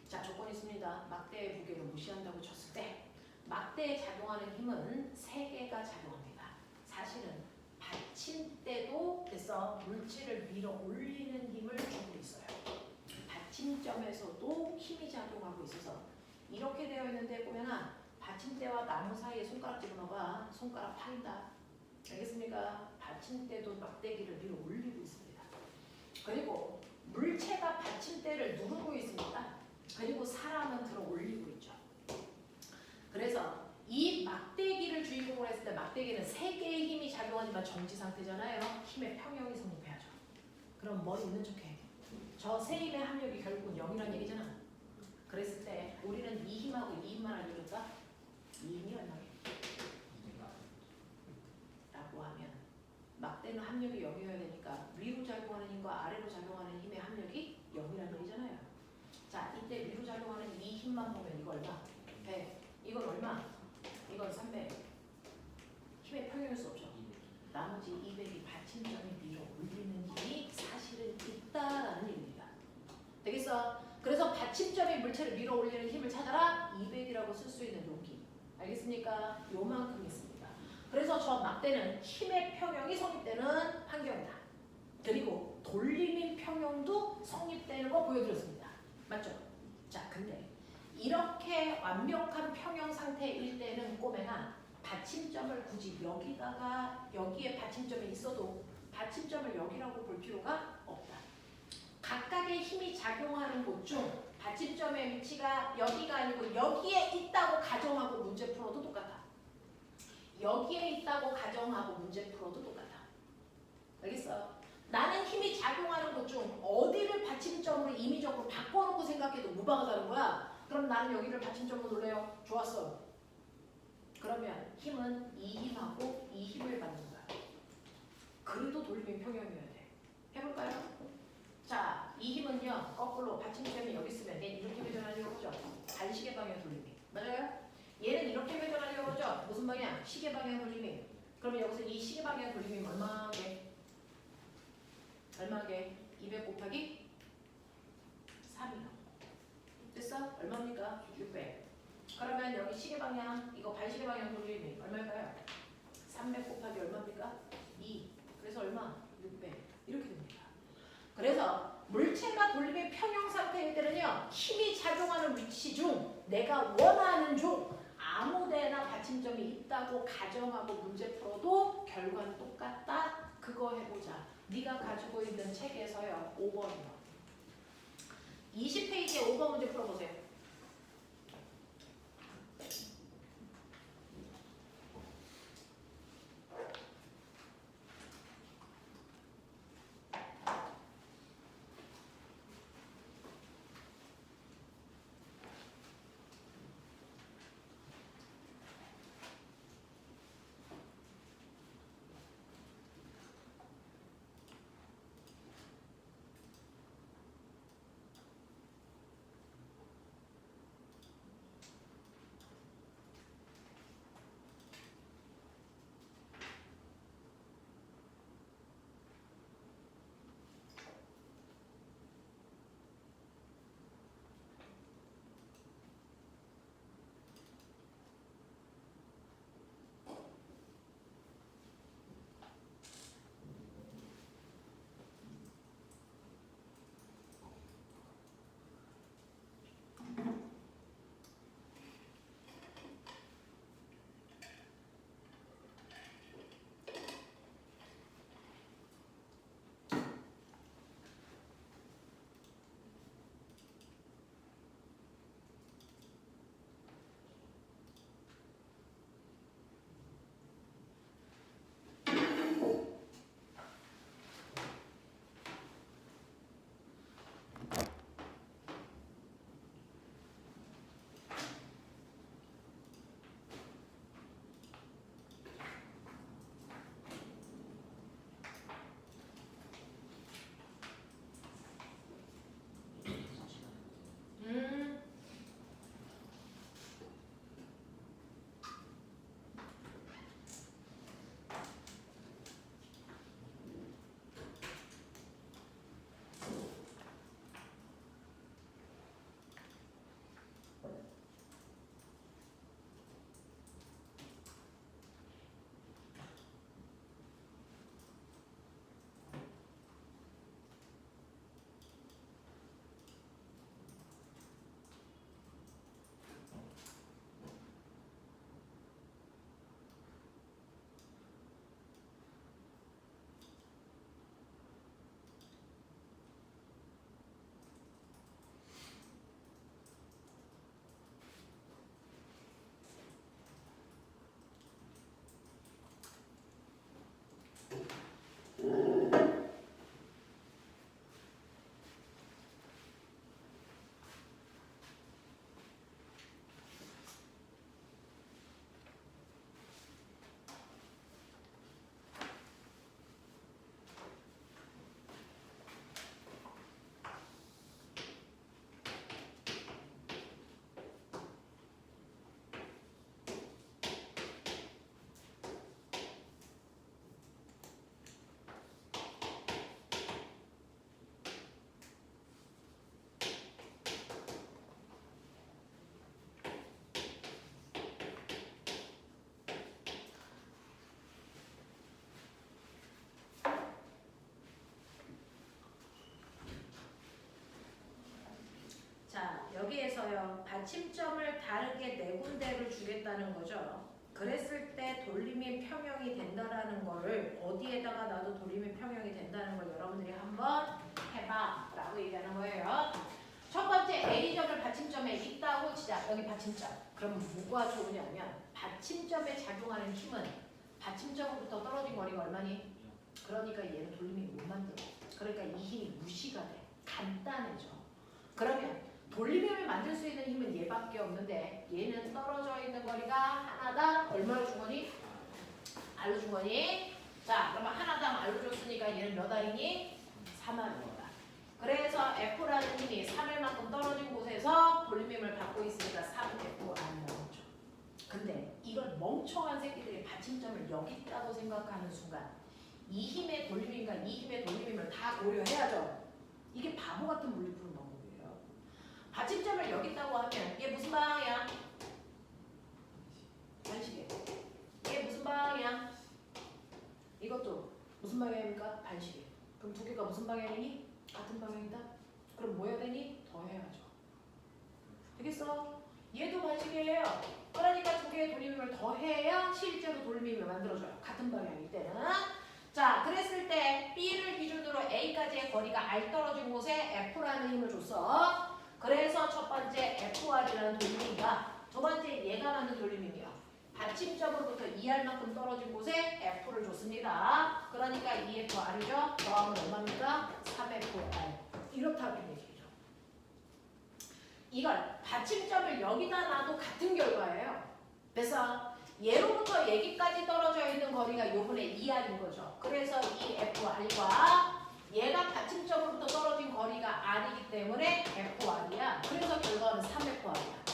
자, 조건이 있습니다. 막대의 무게를 무시한다고 쳤을 때 막대에 작용하는 힘은 3개가 작용합니다. 사실은 받침대도 됐어. 물체를 밀어 올리는 힘을 주고 있어요. 받침점에서도 힘이 작용하고 있어서 이렇게 되어 있는데 보면은 받침대와 나무 사이에 손가락 집어넣어봐. 손가락 파인다. 알겠습니까? 받침대도 막대기를 밀어 올리고 있습니다. 그리고 물체가 받침대를 누르고 있습니다. 그리고 사람은 들어 올리고 있죠. 그래서 이 막대기를 주인공으로 했을 때 막대기는 3개의 힘이 작용하지만 정지 상태잖아요. 힘의 평형이 성립해야죠. 그럼 머리 있는 척해. 저 세 힘의 합력이 결국은 0이라는 얘기잖아. 그랬을 때 우리는 이 힘하고 이 힘만 알려줄까? 이 힘이 얼마게? 라고 하면 막대는 합력이 0이어야 되니까 위로 작용하는 힘과 아래로 작용하는 힘의 합력이 0이라는 얘기잖아요. 자, 이때 위로 작용하는 이 힘만 보면 이거 얼마? 100. 이건 얼마? 이건 300. 힘의 평형일 수 없죠. 나머지 200이 받침점이 밀어 올리는 힘이 사실은 있다라는 얘기입니다. 되겠어? 그래서 받침점이 물체를 밀어 올리는 힘을 찾아라. 200이라고 쓸 수 있는 용기. 알겠습니까? 요만큼 있습니다. 그래서 저 막대는 힘의 평형이 성립되는 환경이다. 그리고 돌림의 평형도 성립되는 거 보여드렸습니다. 맞죠? 자, 근데 이렇게 완벽한 평형 상태일 때는 꼬맹아 받침점을 굳이 여기에 받침점이 있어도 받침점을 여기라고 볼 필요가 없다. 각각의 힘이 작용하는 곳 중 받침점의 위치가 여기가 아니고 여기에 있다고 가정하고 문제 풀어도 똑같아. 여기에 있다고 가정하고 문제 풀어도 똑같아. 알겠어요? 나는 힘이 작용하는 것 중 어디를 받침점으로 임의적으로 바꿔놓고 생각해도 무방하다는 거야. 그럼 나는 여기를 받침점으로 놓을래요? 좋았어. 그러면 힘은 이 힘하고 이 힘을 받는 거야. 그래도 돌림이 평형이어야 돼. 해볼까요? 자, 이 힘은요. 거꾸로 받침점이 여기 있으면 얘는 이렇게 회전하려고 그러죠. 반시계 방향 돌림이. 맞아요? 얘는 이렇게 회전하려고 그러죠. 무슨 방향? 시계 방향 돌림이. 그러면 여기서 이 시계 방향 돌림이 얼마게? 얼마게? 200 곱하기 3이요. 됐어? 얼마입니까? 600. 그러면 여기 시계 방향, 이거 반시계 방향 돌림이 얼마일까요? 300 곱하기 얼마입니까? 2. 그래서 얼마? 600. 이렇게 됩니다. 그래서 물체가 돌림의 평형 상태일 때는요. 힘이 작용하는 위치 중 내가 원하는 중 아무 데나 받침점이 있다고 가정하고 문제 풀어도 결과는 똑같다. 그거 해보자. 네가 가지고 있는 책에서요. 5번이요. 20페이지에 5번 문제 풀어보세요. 여기에서요. 받침점을 다르게 네 군데를 주겠다는 거죠. 그랬을 때 돌림이 평형이 된다라는 거를 어디에다가 놔도 돌림이 평형이 된다는 걸 여러분들이 한번 해봐 라고 얘기하는 거예요. 첫 번째 A점을 받침점에 있다고 치자. 자, 여기 받침점. 그럼 뭐가 좋으냐면 받침점에 작용하는 힘은 받침점으로부터 떨어진 거리가 얼마니? 그러니까 얘는 돌림이 못 만들어. 그러니까 이 힘이 무시가 돼. 간단해져. 그러면 돌림힘을 만들 수 있는 힘은 얘밖에 없는데 얘는 떨어져 있는 거리가 하나당 얼마로 준 거니? R로 준 거니? 자, 그러면 하나당 R로 줬으니까 얘는 몇 R이니? 3R입니다. 그래서 F라는 힘이 3R만큼 떨어진 곳에서 돌림힘을 받고 있으니까 3F R이라고 죠. 근데 이걸 멍청한 새끼들이 받침점을 여기 있다고 생각하는 순간 이 힘의 돌림힘과 이 힘의 돌림힘을 다 고려해야죠. 이게 바보 같은 물리 푸는 방법이에요. 받침점을 여기 있다고 하면 얘 무슨 방향이야? 반시계. 얘 무슨 방향이야? 이것도 무슨 방향입니까? 반시계. 그럼 두 개가 무슨 방향이니? 같은 방향이다. 그럼 뭐 해야 되니? 더해야죠. 되겠어? 얘도 반시계예요. 그러니까 두 개의 돌림힘을 더해야 실제로 돌림힘을 만들어줘요. 같은 방향일 때는. 자, 그랬을 때 B를 기준으로 A까지의 거리가 R 떨어진 곳에 F라는 힘을 줬어. 그래서 첫 번째 FR이라는 돌림힘과 두 번째 얘가 만든 돌림힘이요. 받침점으로부터 2R만큼 떨어진 곳에 F를 줬습니다. 그러니까 2FR이죠. 더하면 얼마입니까? 3FR. 이렇다는 얘기죠. 이걸 받침점을 여기다 놔도 같은 결과예요. 그래서 얘로부터 여기까지 떨어져 있는 거리가 요번에 2R인 거죠. 그래서 이 FR과 얘가 받침점으로부터 떨어진 거리가 R이기 때문에 FR이야. 그래서 결과는 3FR이야.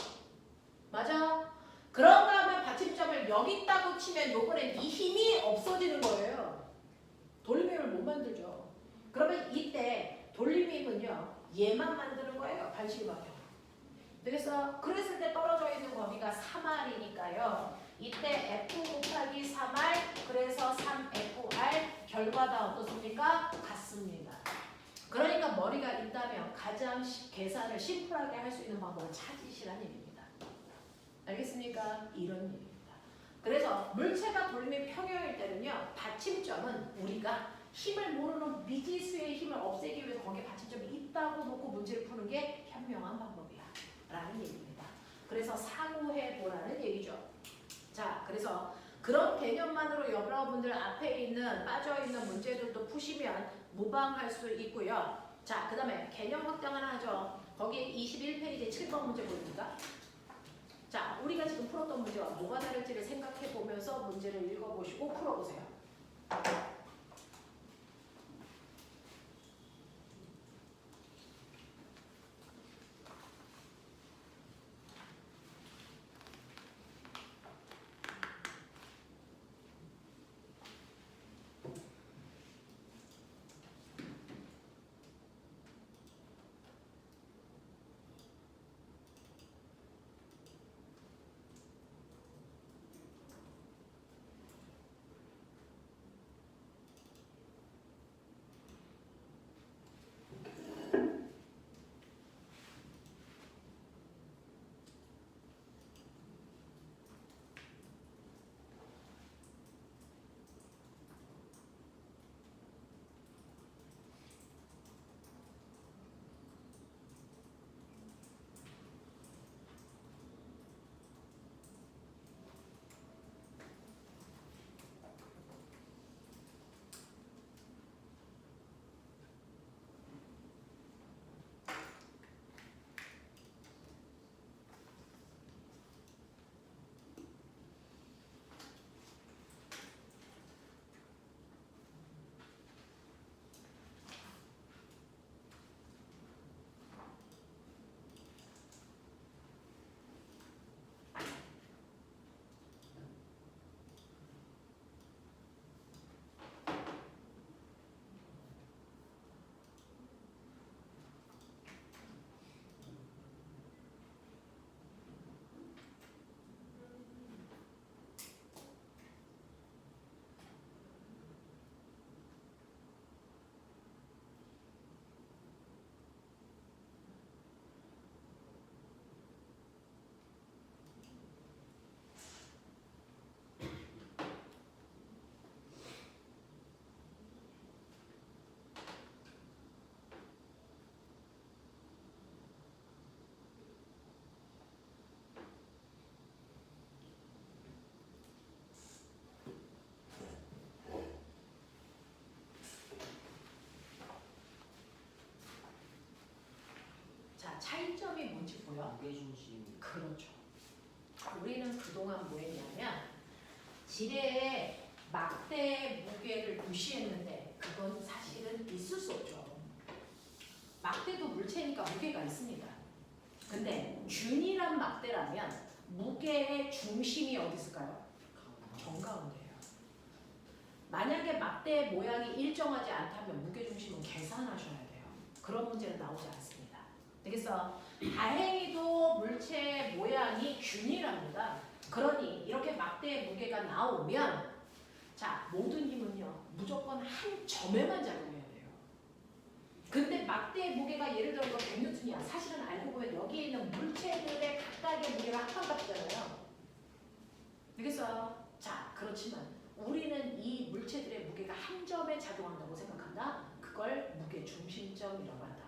맞아? 그런가 하면 받침점을 여기 있다고 치면 요번엔 이 힘이 없어지는 거예요. 돌림힘을 못 만들죠. 그러면 이때 돌림힘은요. 얘만 만드는 거예요. 반시계 방향. 되겠어? 그랬을 때 떨어져 있는 거리가 3R이니까요. 이때 F 곱하기 3R 그래서 3FR 결과 다 어떻습니까? 같습니다. 그러니까 머리가 있다면 가장 계산을 심플하게 할 수 있는 방법을 찾으시라는 얘기입니다. 알겠습니까? 이런 얘기입니다. 그래서 물체가 돌림의 평형일 때는요. 받침점은 우리가 힘을 모르는 미지수의 힘을 없애기 위해서 거기에 받침점이 있다고 놓고 문제를 푸는 게 현명한 방법이야. 라는 얘기입니다. 그래서 사고해보라는 얘기죠. 자, 그래서 그런 개념만으로 여러분들 앞에 있는 빠져있는 문제들도 푸시면 무방할 수 있고요. 자, 그 다음에 개념 확장 하나 하죠. 거기에 21페이지에 7번 문제 보입니까? 자, 우리가 지금 풀었던 문제와 뭐가 다를지를 생각해보면서 문제를 읽어보시고 풀어보세요. 차이점이 뭔지 보여? 무게중심. 그렇죠. 우리는 그동안 뭐 했냐면 지뢰에 막대의 무게를 무시했는데 그건 사실은 있을 수 없죠. 막대도 물체니까 무게가 있습니다. 근데 균일한 막대라면 무게의 중심이 어디 있을까요? 정가운데예요. 만약에 막대의 모양이 일정하지 않다면 무게중심은 계산하셔야 돼요. 그런 문제는 나오지 않습니다. 되겠어? 다행히도 물체의 모양이 균일합니다. 그러니 이렇게 막대의 무게가 나오면 자, 모든 힘은요 무조건 한 점에만 작용해야 돼요. 근데 막대의 무게가 예를 들어 100N이야. 사실은 알고 보면 여기에 있는 물체들의 각각의 무게가 합한값이잖아요. 되겠어요? 자, 그렇지만 우리는 이 물체들의 무게가 한 점에 작용한다고 생각한다. 그걸 무게 중심점이라고 한다.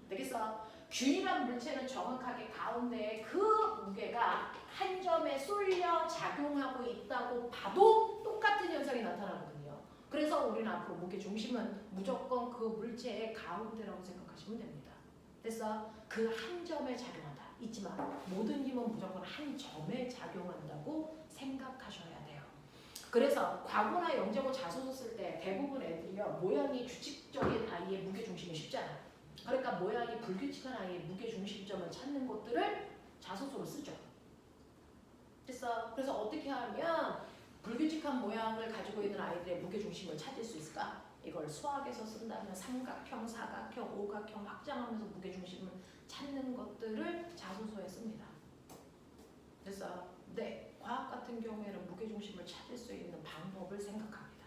되겠어? 균일한 물체는 정확하게 가운데에 그 무게가 한 점에 쏠려 작용하고 있다고 봐도 똑같은 현상이 나타나거든요. 그래서 우리는 앞으로 무게 중심은 무조건 그 물체의 가운데라고 생각하시면 됩니다. 됐어? 그 한 점에 작용한다. 있지만 모든 힘은 무조건 한 점에 작용한다고 생각하셔야 돼요. 그래서 과거나 영재고 자소서 쓸 때 대부분 애들이요 모양이 규칙적인 아이의 무게 중심이 쉽잖아. 그러니까 모양이 불규칙한 아이의 무게 중심점을 찾는 것들을 자소서로 쓰죠. 됐어? 그래서 어떻게 하면 불규칙한 모양을 가지고 있는 아이들의 무게 중심을 찾을 수 있을까? 이걸 수학에서 쓴다면 삼각형, 사각형, 오각형 확장하면서 무게 중심을 찾는 것들을 자소서에 씁니다. 됐어? 네, 과학 같은 경우에는 무게 중심을 찾을 수 있는 방법을 생각합니다.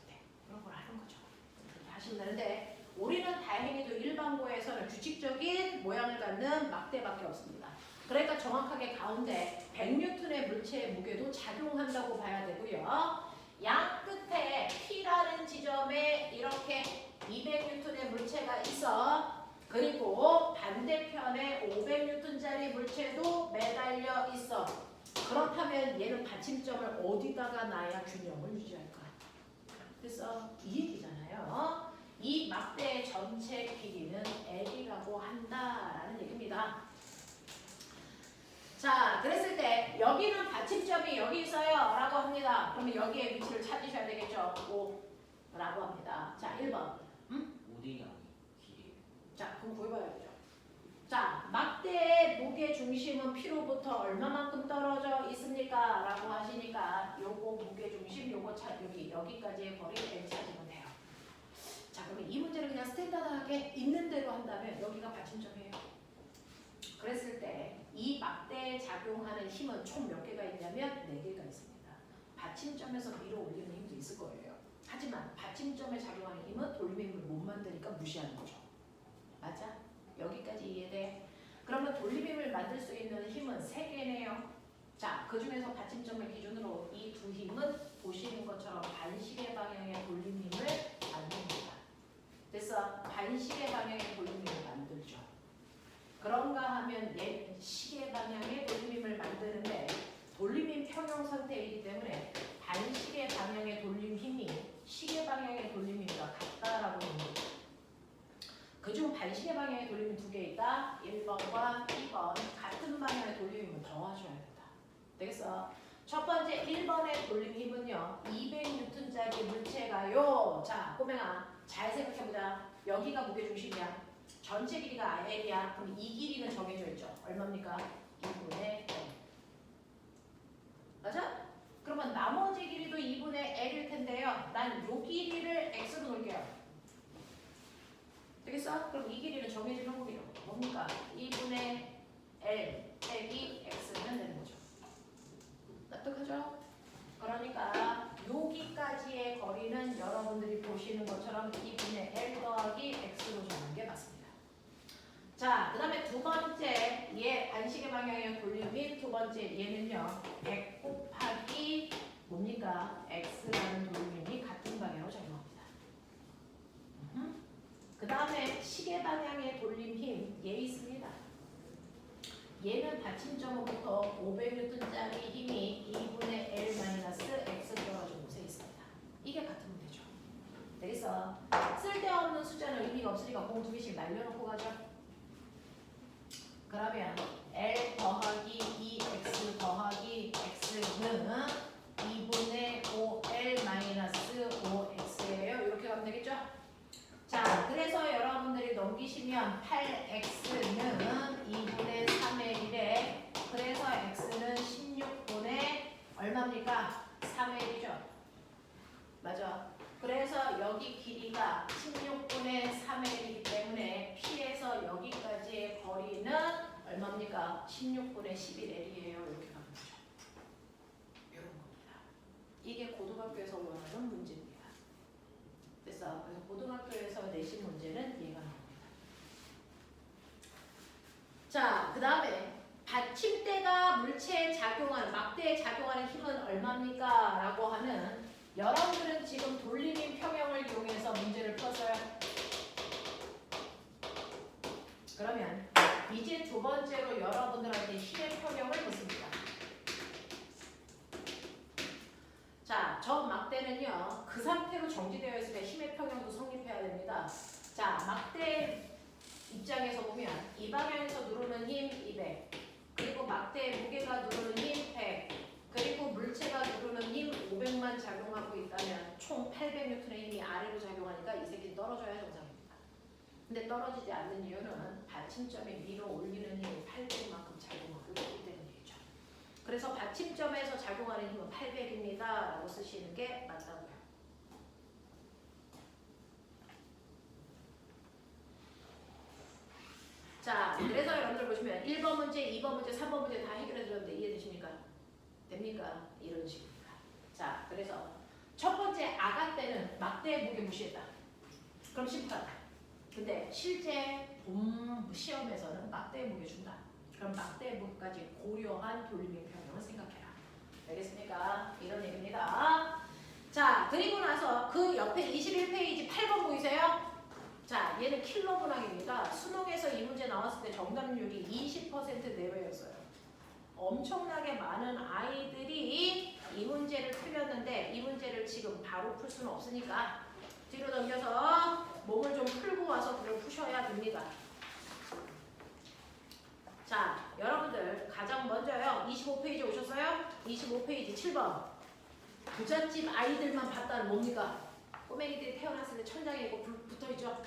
네, 그런 걸 하는 거죠. 그렇게 하시면 되는데 우리는 다행히도 일반고에서는 규칙적인 모양을 갖는 막대밖에 없습니다. 그러니까 정확하게 가운데 100N의 물체의 무게도 작용한다고 봐야 되고요. 양 끝에 P라는 지점에 이렇게 200N의 물체가 있어. 그리고 반대편에 500N짜리 물체도 매달려 있어. 그렇다면 얘는 받침점을 어디다가 놔야 균형을 유지할까? 그래서 이 얘기잖아요. 이 막대의 전체 길이는 L이라고 한다라는 얘기입니다. 자, 그랬을 때 여기는 받침점이 여기 있어요 라고 합니다. 그러면 여기에 위치를 찾으셔야 되겠죠. 5라고 합니다. 자, 1번 5대2 아니 길이. 자, 그럼 구해봐야죠. 자, 막대의 무게 중심은 P로부터 얼마만큼 떨어져 있습니까? 라고 하시니까 요거 무게 중심, 요거 여기까지의 거리 L 찾으면 돼요. 자, 그러면 이 문제를 그냥 스탠다드하게 있는 대로 한다면 여기가 받침점이에요. 그랬을 때 이 막대에 작용하는 힘은 총 몇 개가 있냐면 4개가 있습니다. 받침점에서 밀어 올리는 힘도 있을 거예요. 하지만 받침점에 작용하는 힘은 돌림힘을 못 만드니까 무시하는 거죠. 맞아? 여기까지 이해돼? 그러면 돌림힘을 만들 수 있는 힘은 3개네요. 자, 그 중에서 받침점을 기준으로 이 두 힘은 보시는 것처럼 반시계 방향의 돌림힘을 만듭니다. 됐어? 반시계 방향의 돌림힘을 만들죠. 그런가 하면 얘 시계 방향의 돌림힘을 만드는데 돌림힘 평형 상태이기 때문에 반시계 방향의 돌림힘이 시계 방향의 돌림힘과 같다라고 합니다. 그중 반시계 방향의 돌림힘 2개 있다. 1번과 2번 같은 방향의 돌림힘을 더하셔야 된다. 되겠어? 첫 번째 1번의 돌림힘은요 200N짜리 물체가요. 자, 꼬맹아 잘 생각해보자. 여기가 무게중심이야. 전체 길이가 L이야. 그럼 이 길이는 정해져 있죠. 얼마입니까? 2분의 L. 맞아? 그러면 나머지 길이도 2분의 L일 텐데요. 난 요 길이를 X로 놓을게요. 되겠어? 그럼 이 길이는 정해지는 거예요. 뭡니까? 2분의 L 빼기 X면 되는 거죠. 납득하죠? 그러니까 여기까지의 거리는 여러분들이 보시는 것처럼 2분의 L 더하기 X로 적는 게 맞습니다. 자, 그 다음에 두 번째 얘 반시계 방향의 돌림인 두 번째 얘는요 100 곱하기 뭡니까? X라는 돌림이 같은 방향으로 작용합니다. 그 다음에 시계 방향의 돌림힘 얘 있습니다. 얘는 받침점으로부터 500N짜리 힘이 2분의 L-X 들어가지고 곳에 있습니다. 이게 같으면 되죠. 되겠어? 쓸데없는 숫자는 의미가 없으니까 공 2개씩 날려놓고 가죠. 그러면 L 더하기 2x 더하기 x는 2분의 5L 마이너스 5x예요. 이렇게 가면 되겠죠? 자, 그래서 여러분들이 넘기시면 8x는 2분의 3의 1에 그래서 x는 16분의 얼마입니까? 3의 1이죠. 맞아. 그래서 여기 길이가 16분의 3의 1이기 때문에 P에서 여기까지의 거리는 얼마입니까? 16분의 11L이에요. 이렇게 가면 되죠. 이런 겁니다. 이게 고등학교에서 원하는 문제입니다. 그래서 고등학교에서 내신 문제는 얘가 나옵니다. 자, 그 다음에 받침대가 물체에 작용하는 막대에 작용하는 힘은 얼마입니까? 라고 하는 여러분들은 지금 돌리민 평형을 이용해서 문제를 풀었어요. 그러면 이제 두 번째로 여러분들한테 힘의 평형을 묻습니다. 자, 저 막대는요, 그 상태로 정지되어 있으면 힘의 평형도 성립해야 됩니다. 자, 막대 입장에서 보면 이 방향에서 누르는 힘 200, 그리고 막대의 무게가 누르는 힘 100, 그리고 물체가 누르는 힘 500만 작용하고 있다면 총 800N의 힘이 아래로 작용하니까 이 새끼는 떨어져야 정상입니다. 근데 떨어지지 않는 이유는 받침점이 위로 올리는 힘이 800만큼 작용하고 있기 때문이죠. 그래서 받침점에서 작용하는 힘은 800입니다. 라고 쓰시는 게 맞다고요. 자, 그래서 여러분들 보시면 1번 문제, 2번 문제, 3번 문제 다 해결해 드렸는데 이해되십니까? 됩니까? 이런 식입니다. 자, 그래서 첫 번째 아가 때는 막대의 무게 무시했다. 그럼 심플하다. 근데 실제 본 시험에서는 막대의 무게 준다. 그럼 막대의 무게까지 고려한 돌리민 평형을 생각해라. 알겠습니까? 이런 얘기입니다. 자, 그리고 나서 그 옆에 21페이지 8번 보이세요? 자, 얘는 킬로그램입니다. 수능에서 이 문제 나왔을 때 정답률이 20% 내외였어요. 엄청나게 많은 아이들이 이 문제를 풀렸는데 이 문제를 지금 바로 풀 수는 없으니까 뒤로 넘겨서 몸을 좀 풀고 와서 그걸 푸셔야 됩니다. 자, 여러분들 가장 먼저요. 25페이지 오셨어요? 25페이지 7번. 부잣집 아이들만 봤다는 뭡니까? 꼬맹이들이 태어났을 때 천장에 이거 붙어있죠?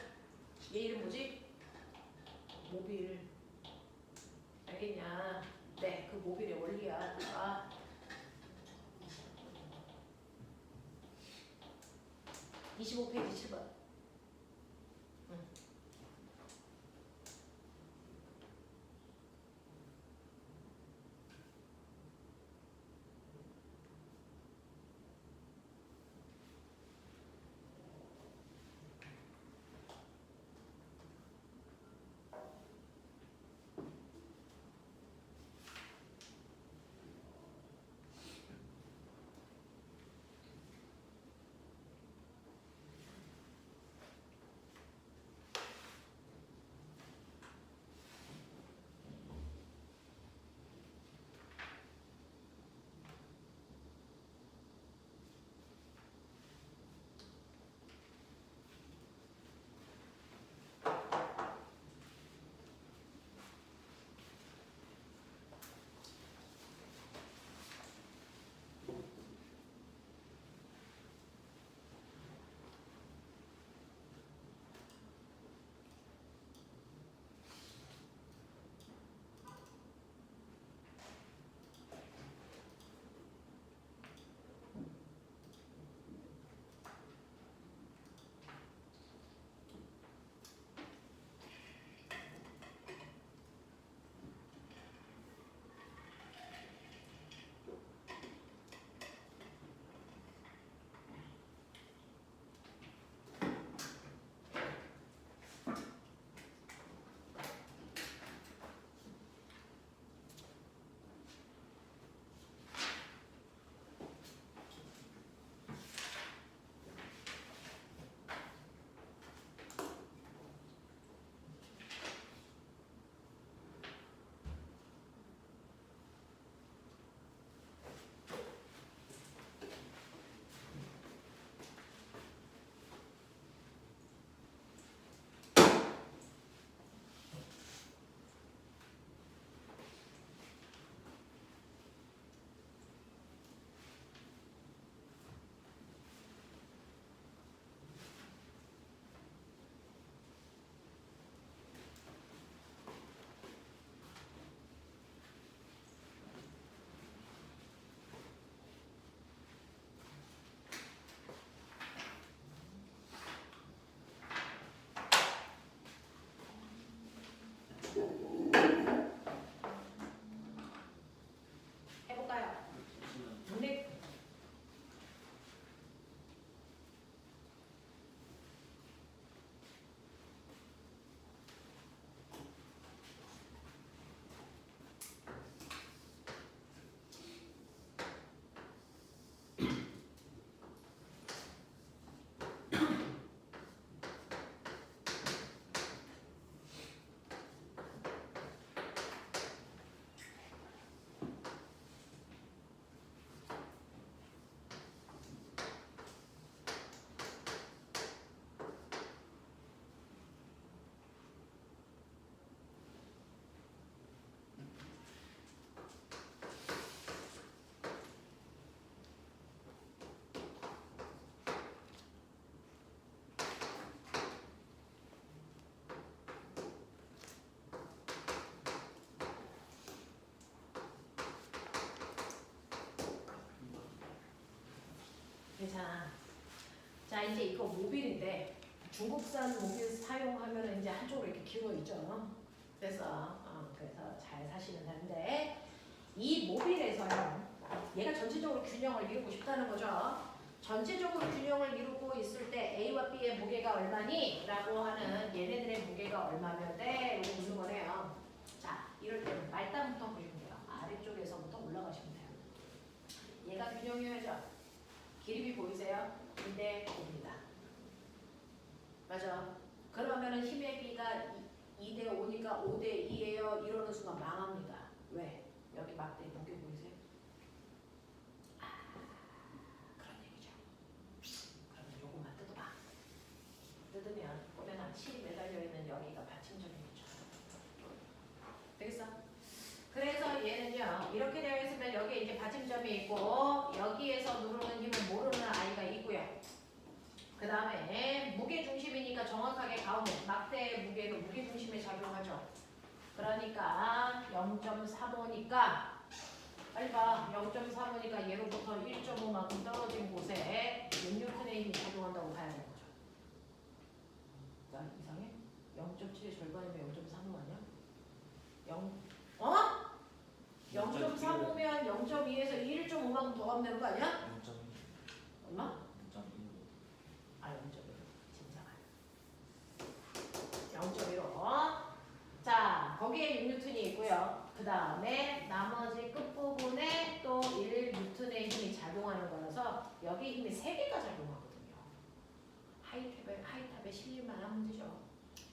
얘 이름 뭐지? 모빌. 알겠냐? 네, 그 모빌의 원리야. 아. 25페이지 7번. 괜찮아. 자, 이제 이거 모빌인데 중국산 모빌 사용하면 이제 한쪽으로 이렇게 기울어 있죠. 그래서 잘 사시면 되는데 이 모빌에서요. 얘가 전체적으로 균형을 이루고 싶다는 거죠. 전체적으로 균형을 이루고 있을 때 A와 B의 무게가 얼마니? 라고 하는 얘네들의 무게가 얼마면 돼? 이거 묻는 거네요. 자, 이럴 때는 말단부터 보시면 돼요. 아래쪽에서부터 올라가시면 돼요. 얘가 균형이어야죠. 길이 보이세요? 2대 5입니다. 맞아. 그러면은 힘의 비가 2대 5니까 5대 2예요. 이러는 순간 망합니다. 왜? 여기 막대 무게 보이세요? 그런 얘기죠. 그러면 요것만 뜯어봐. 뜯으면 보면 실이 매달려 있는 여기가 받침점이겠죠. 되겠어? 그래서 얘는요 이렇게 되어 있으면 여기에 이제 받침점이 있고 여기에서 누르는 힘은 모르는 아이가 있고요. 그 다음에 무게 중심이니까 정확하게 가운데 막대의 무게도 무게 중심에 작용하죠. 그러니까 0.35니까 빨리 봐. 0.35니까 얘로부터 1.5만큼 떨어진 곳에 6N의 힘이 작용한다고 봐야 되는 거죠. 자, 이상해? 0.7의 절반이면 0.35 아니야? 0.35면 0.2에서 1.5만큼 더 하면 되는 거 아니야? 0.1. 얼마? 0.1. 아, 0.1. 진짜 0.15. 자, 거기에 6N이 있고요. 그 다음에 나머지 끝부분에 또 1N의 힘이 작용하는 거라서 여기 힘이 3개가 작용하거든요. 하이탑에 실릴만 하면 되죠.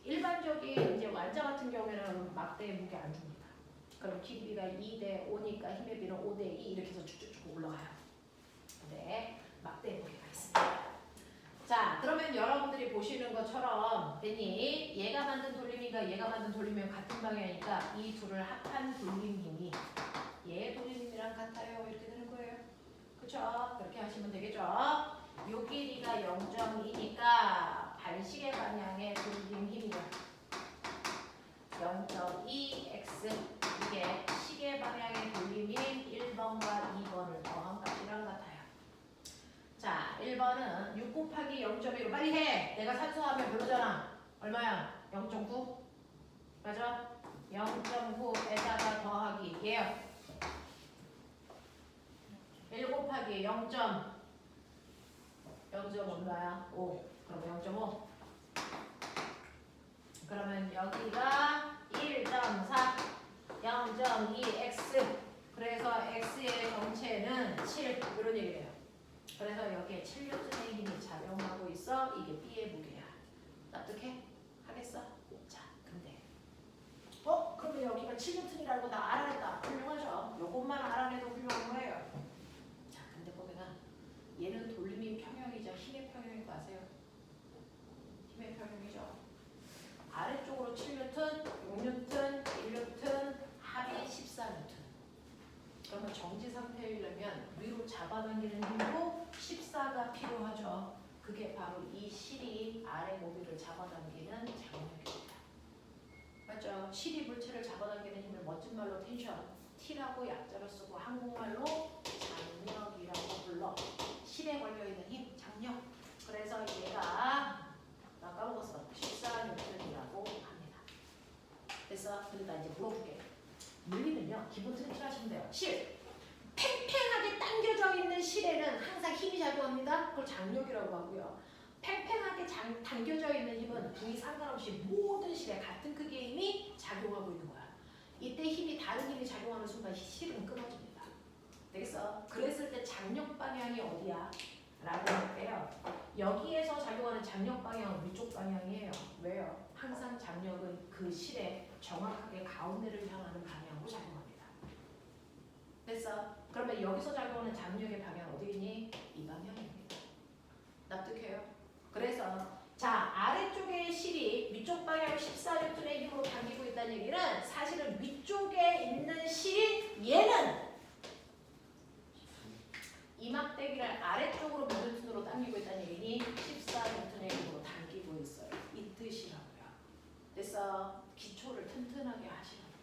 일반적인 이제 완자 같은 경우에는 막대의 무게 안 줍니다. 그럼 길이가 2대 5니까 힘의 비는 5대 2 이렇게 해서 쭉쭉쭉 올라가요. 근데 막대의 무게가 있습니다. 자, 그러면 여러분들이 보시는 것처럼 괜히 얘가 만든 돌림이가 얘가 만든 돌림이랑 같은 방향이니까 이 둘을 합한 돌림 힘이 얘의 돌림 힘이랑 같아요. 이렇게 되는 거예요. 그쵸? 그렇게 하시면 되겠죠? 요 길이가 0.2니까 반시계 방향의 돌림 힘이요. 0.2x 이게 시계 방향의 돌림인 1번과 2번을 더한 값이랑 같아요. 자, 1번은 6 곱하기 0.1로 빨리 해. 내가 산수하면 별로잖아. 얼마야? 0.9? 맞아? 0.9에다가 더하기 얘요. 1 곱하기 0.0 얼마야? 5. 그럼 0.5. 그러면 여기가 1.4 0.2x 그래서 x의 정체는 7 이런 얘기예요. 그래서 여기에 7N의 힘이 작용하고 있어. 이게 B의 무게야. 납득해? 하겠어? 자, 근데 그러면 여기가 7N이라고 다 알아냈다. 훌륭하죠? 요것만 알아내도 훌륭한 거예요. 자, 근데 보면은 얘는 돌림이 평형이죠. 힘의 평형인 거 아세요? 힘의 평형이죠. 아래쪽으로 7N, 6N, 1N, 합이 14N. 그러면 정지 상태이려면 위로 잡아당기는 힘도 14가 필요하죠. 그게 바로 이 실이 아래 모듈을 잡아당기는 장력입니다. 맞죠? 실이 물체를 잡아당기는 힘을 멋진 말로 텐션, T라고 약자로 쓰고 한국말로 장력이라고 불러. 실에 걸려있는 힘, 장력. 그래서 얘가 나 까먹었어. 14N이라고 합니다. 그래서 그러다 이제 물어볼게. 물리는요 기본 틀을 하시면 돼요. 실 팽팽하게 당겨져 있는 실에는 항상 힘이 작용합니다. 그걸 장력이라고 하고요. 팽팽하게 당겨져 있는 힘은 부위 상관없이 모든 실에 같은 크기의 힘이 작용하고 있는 거야. 이때 힘이 다른 힘이 작용하는 순간 실은 끊어집니다. 되겠어? 그랬을 때 장력 방향이 어디야? 라고 할 때요. 여기에서 작용하는 장력 방향은 위쪽 방향이에요. 왜요? 항상 장력은 그 실에 정확하게 가운데를 향하는 방향으로 작용합니다. 됐어? 그러면 여기서 작용하는 장력의 방향 어디니? 이 방향입니다. 납득해요? 그래서 자, 아래쪽의 실이 위쪽 방향 14N의 힘으로 당기고 있다는 얘기는 사실은 위쪽에 있는 실인 얘는 이 막대기를 아래쪽으로 몇 N으로 당기고 있다는 얘기니 14N의 힘으로 당기고 있어요. 이 뜻이라고요. 됐어? 기초를 튼튼하게 하시라고요.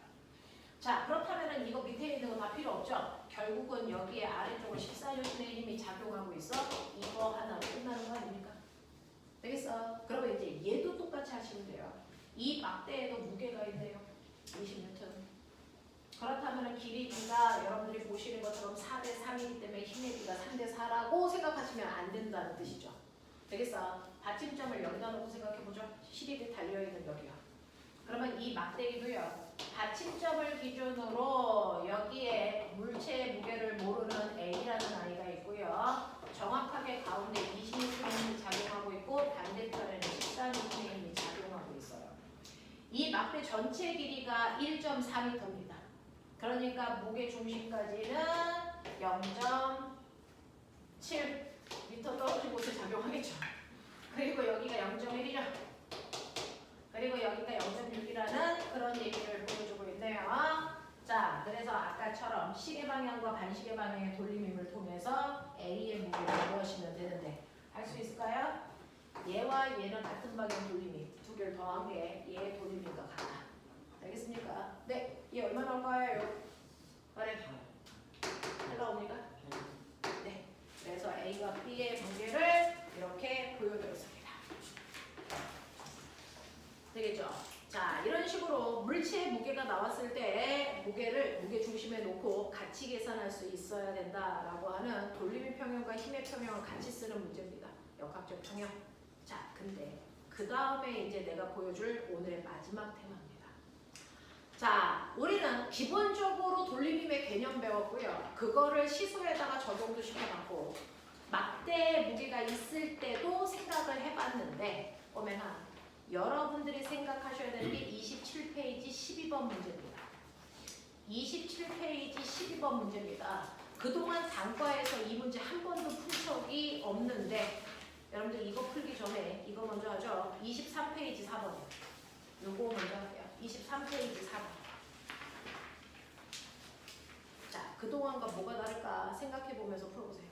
자, 그렇다면은 이거 밑에 있는 거 다 필요 없죠? 결국은 여기에 아래쪽을 14N의 힘이 작용하고 있어. 이거 하나로 끝나는 거 아닙니까? 되겠어? 그러면 이제 얘도 똑같이 하시면 돼요. 이 막대에도 무게가 있네요. 20N. 그렇다면 길이가 여러분들이 보시는 것처럼 4대 3이기 때문에 힘의 비가 3대 4라고 생각하시면 안 된다는 뜻이죠. 되겠어? 받침점을 여기다 놓고 생각해보죠. 실이 달려있는 여기요. 그러면 이 막대기도요. 받침점을 기준으로 여기에 물체의 무게를 모르는 A라는 아이가 있고요. 정확하게 가운데 20N이 작용하고 있고 반대편에는 14N이 작용하고 있어요. 이 막대 전체 길이가 1.4m입니다. 그러니까 무게 중심까지는 0.7m 떨어진 곳에 작용하겠죠. 그리고 여기가 0.1이죠. 그리고 여기가 0.6이라는 그런 얘기를 보여주고 있네요. 자, 그래서 아까처럼 시계 방향과 반시계 방향의 돌림힘을 통해서 A의 무게를 구하시면 되는데 할 수 있을까요? 얘와 얘는 같은 방향 돌림힘 두 개를 더한 게 얘의 돌림힘과 같다. 알겠습니까? 네, 얘 얼마 나올까요? 말해. 8 나옵니까? 네, 그래서 A와 B의 무게를 이렇게 보여드렸습니다. 되겠죠? 자, 이런 식으로 물체의 무게가 나왔을 때 무게를 무게 중심에 놓고 같이 계산할 수 있어야 된다라고 하는 돌림의 평형과 힘의 평형을 같이 쓰는 문제입니다. 역학적 평형. 자, 근데 그 다음에 이제 내가 보여줄 오늘의 마지막 테마입니다. 자, 우리는 기본적으로 돌림힘의 개념 배웠고요. 그거를 시소에다가 적용도 시켜봤고 막대의 무게가 있을 때도 생각을 해봤는데 오면은 여러분들이 생각하셔야 되는 게 27페이지 12번 문제입니다. 27페이지 12번 문제입니다. 그동안 단과에서 이 문제 한 번도 푼 적이 없는데 여러분들 이거 풀기 전에 이거 먼저 하죠. 23페이지 4번이요. 요거 먼저 할게요. 23페이지 4번. 자, 그동안과 뭐가 다를까 생각해보면서 풀어보세요.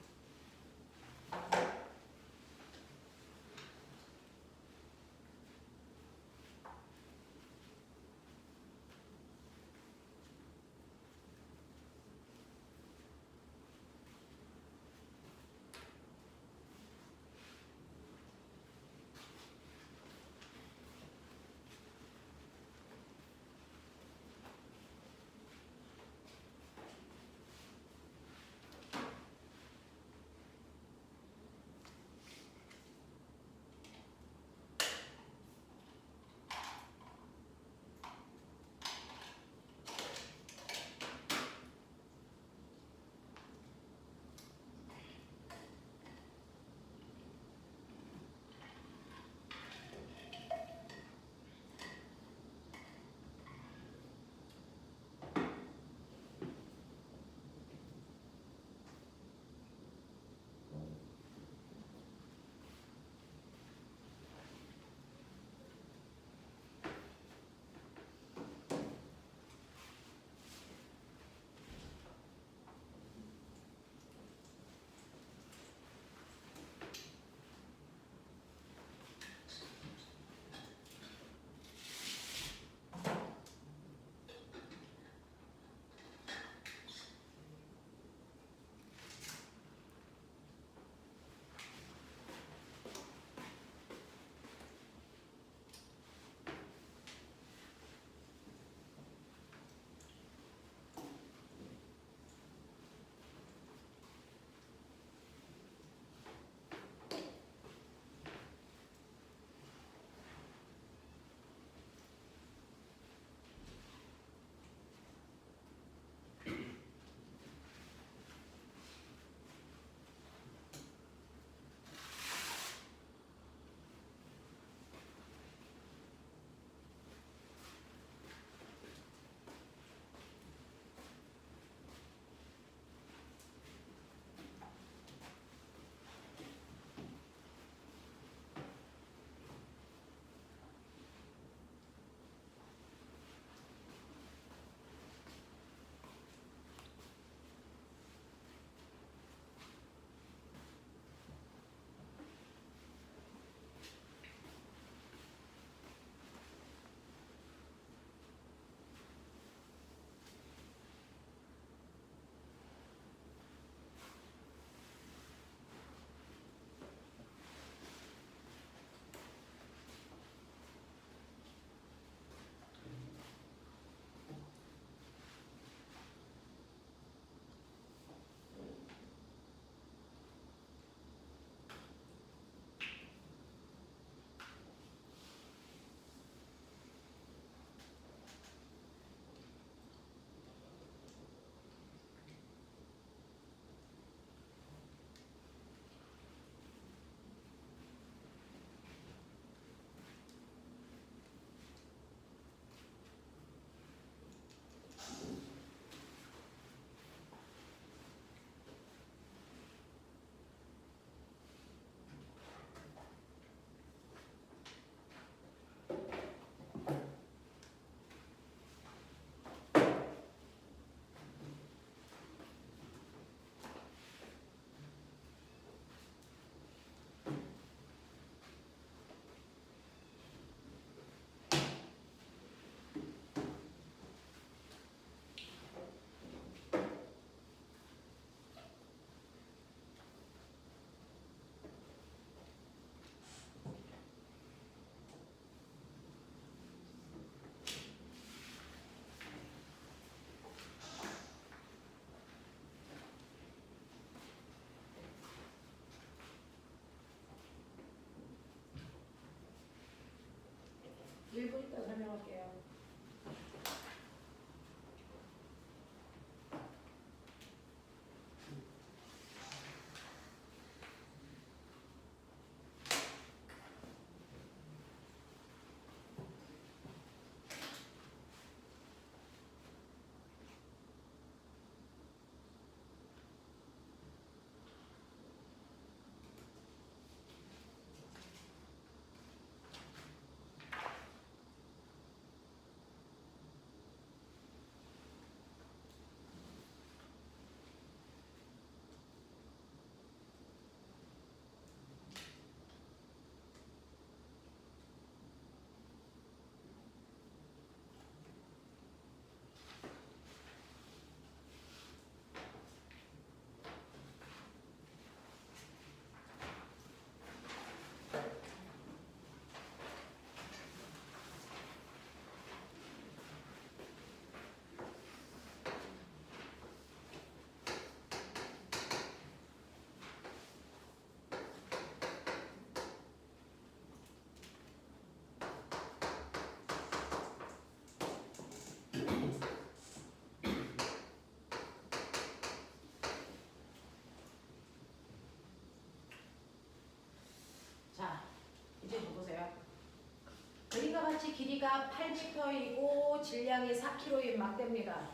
똑같이 길이가 8m이고 질량이 4kg인 막대입니다.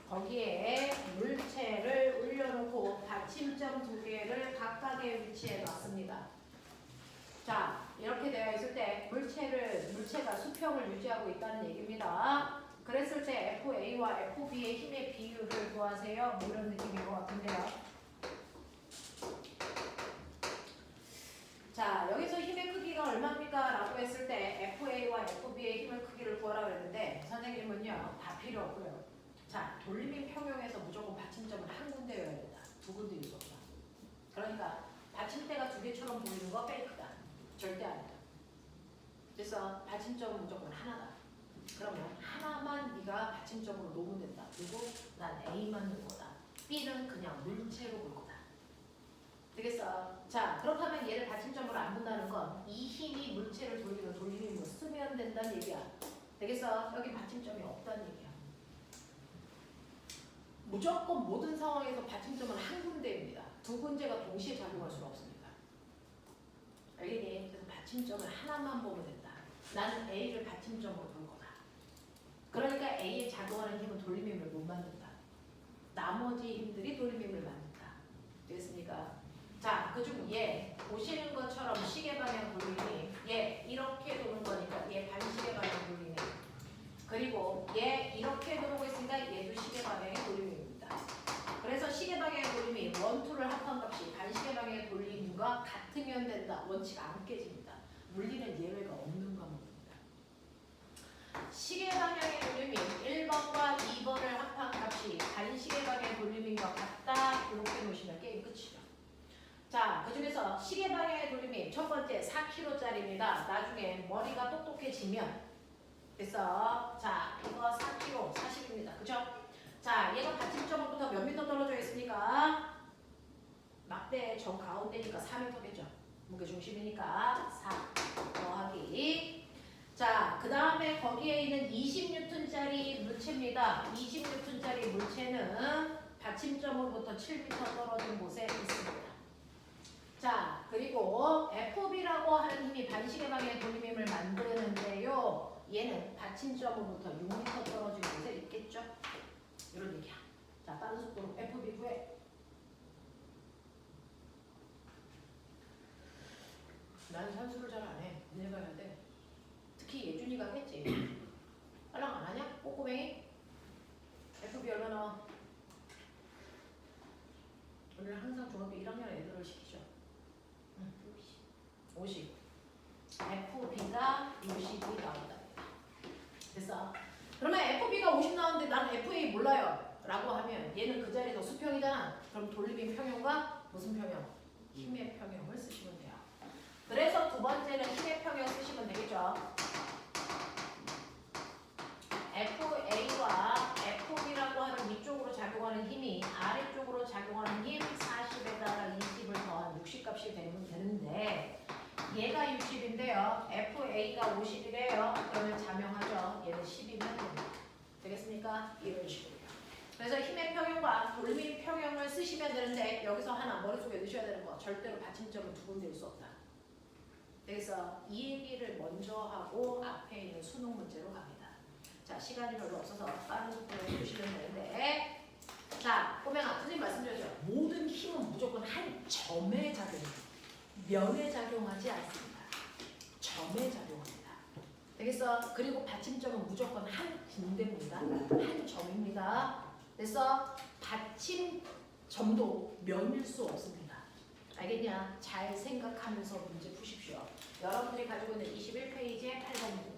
거기에 물체를 올려놓고 받침점 두 개를 각각의 위치에 놨습니다. 자, 이렇게 되어 있을 때 물체가 수평을 유지하고 있다는 얘기입니다. 그랬을 때 FA와 FB의 힘의 비율을 구하세요. 뭐 이런 느낌인 것 같은데요. 자, 여기서 힘의 크기가 얼마입니까? 라고 했을 때 FA와 FB의 힘의 크기를 구하라 그랬는데 선생님은요, 다 필요 없고요. 자, 돌림인 평형에서 무조건 받침점은 한 군데여야 된다. 두 군데일 수 없다. 그러니까 받침대가 두 개처럼 보이는 거 페이크다. 절대 아니다. 그래서 받침점은 무조건 하나다. 그러면 하나만 네가 받침점으로 놓으면 된다. 그리고 난 A만 놓을 거다. B는 그냥 물체로 볼 거다. 되겠어? 자, 그렇다면 얘를 받침점으로 안 본다는 건 이 힘이 물체를 돌리는 돌림힘으로 쓰면 된다는 얘기야. 되겠어? 여기 받침점이 없다는 얘기야. 무조건 모든 상황에서 받침점은 한 군데입니다. 두 군데가 동시에 작용할 수는 없습니다. 알겠니? 그래서 받침점을 하나만 보면 된다. 나는 A를 받침점으로 볼 거다. 그러니까 A에 작용하는 힘은 돌림힘을 못 만든다. 나머지 힘들이 돌림힘을 만든다. 되겠습니까? 자, 그중 얘 보시는 것처럼 시계 방향 돌림이 얘 이렇게 도는 거니까 얘 반시계 방향 돌림이 그리고 얘 이렇게 돌고 있으니까 얘도 시계 방향의 돌림입니다. 그래서 시계 방향의 돌림이 원투를 합한 값이 반시계 방향의 돌림과 같으면 된다. 원칙 안 깨집니다. 물리는 예외가 없는 과목입니다. 시계 방향의 돌림이 1번과 2번을 합한 값이 반시계 방향의 돌림과 같다. 이렇게 놓으시면 게임 끝이죠. 자, 그 중에서 시계 방향의 돌림이 첫 번째 4kg짜리입니다. 나중에 머리가 똑똑해지면 그래서 자, 이거 4kg 40입니다. 그죠? 자, 얘가 받침점으로부터 몇 미터 떨어져 있습니까? 막대 정 가운데니까 4m겠죠. 무게중심이니까 4 더하기. 자, 그 다음에 거기에 있는 20N짜리 물체입니다. 20N짜리 물체는 받침점으로부터 7m 떨어진 곳에 있습니다. 자, 그리고 FB라고 하는 힘이 반시계 방향의 돌림힘을 만드는데요. 얘는 받침점으로부터 6m 떨어진 곳에 있겠죠? 이런 얘기야. 자, 빠른 속도로 FB 구해. 나는 산수를 잘 안 해. 내가 해야 돼. 특히 예준이가 하겠지. 빨랑 안 하냐? 꼬꼬맹이? FB 얼마 나와? 오늘 항상 중학교 1학년 애들을 시키죠. 50. FB가 50이 나온다. 됐어? 그러면 FB가 50 나오는데 나는 FA 몰라요. 라고 하면 얘는 그 자리에서 수평이잖아. 그럼 돌림인 평형과 무슨 평형? 힘의 평형을 쓰시면 돼요. 그래서 두 번째는 힘의 평형 쓰시면 되겠죠. FA와 FB라고 하는 위쪽으로 작용하는 힘이 아래쪽으로 작용하는 힘 40에다가 20을 더한 60값이 되면 되는데 얘가 60인데요. FA가 50이래요. 그러면 자명하죠. 얘는 10이면 됩니다. 되겠습니까? 이런 식으로요. 그래서 힘의 평형과 돌림 평형을 쓰시면 되는데 여기서 하나 머릿속에 넣으셔야 되는 거 절대로 받침점은 두 군데일 수 없다. 그래서 이 얘기를 먼저 하고 앞에 있는 수능 문제로 갑니다. 자, 시간이 별로 없어서 빠른 속도로 해주시면 되는데 자, 꼬맹아, 선생님 말씀드렸죠. 모든 힘은 무조건 한 점에 작용합니다. 면에 작용하지 않습니다. 점에 작용합니다. 되겠어? 그리고 받침점은 무조건 한 군데입니다. 한 점입니다. 그래서 받침점도 면일 수 없습니다. 알겠냐? 잘 생각하면서 문제 푸십시오. 여러분들이 가지고 있는 21페이지의 8번 문제입니다.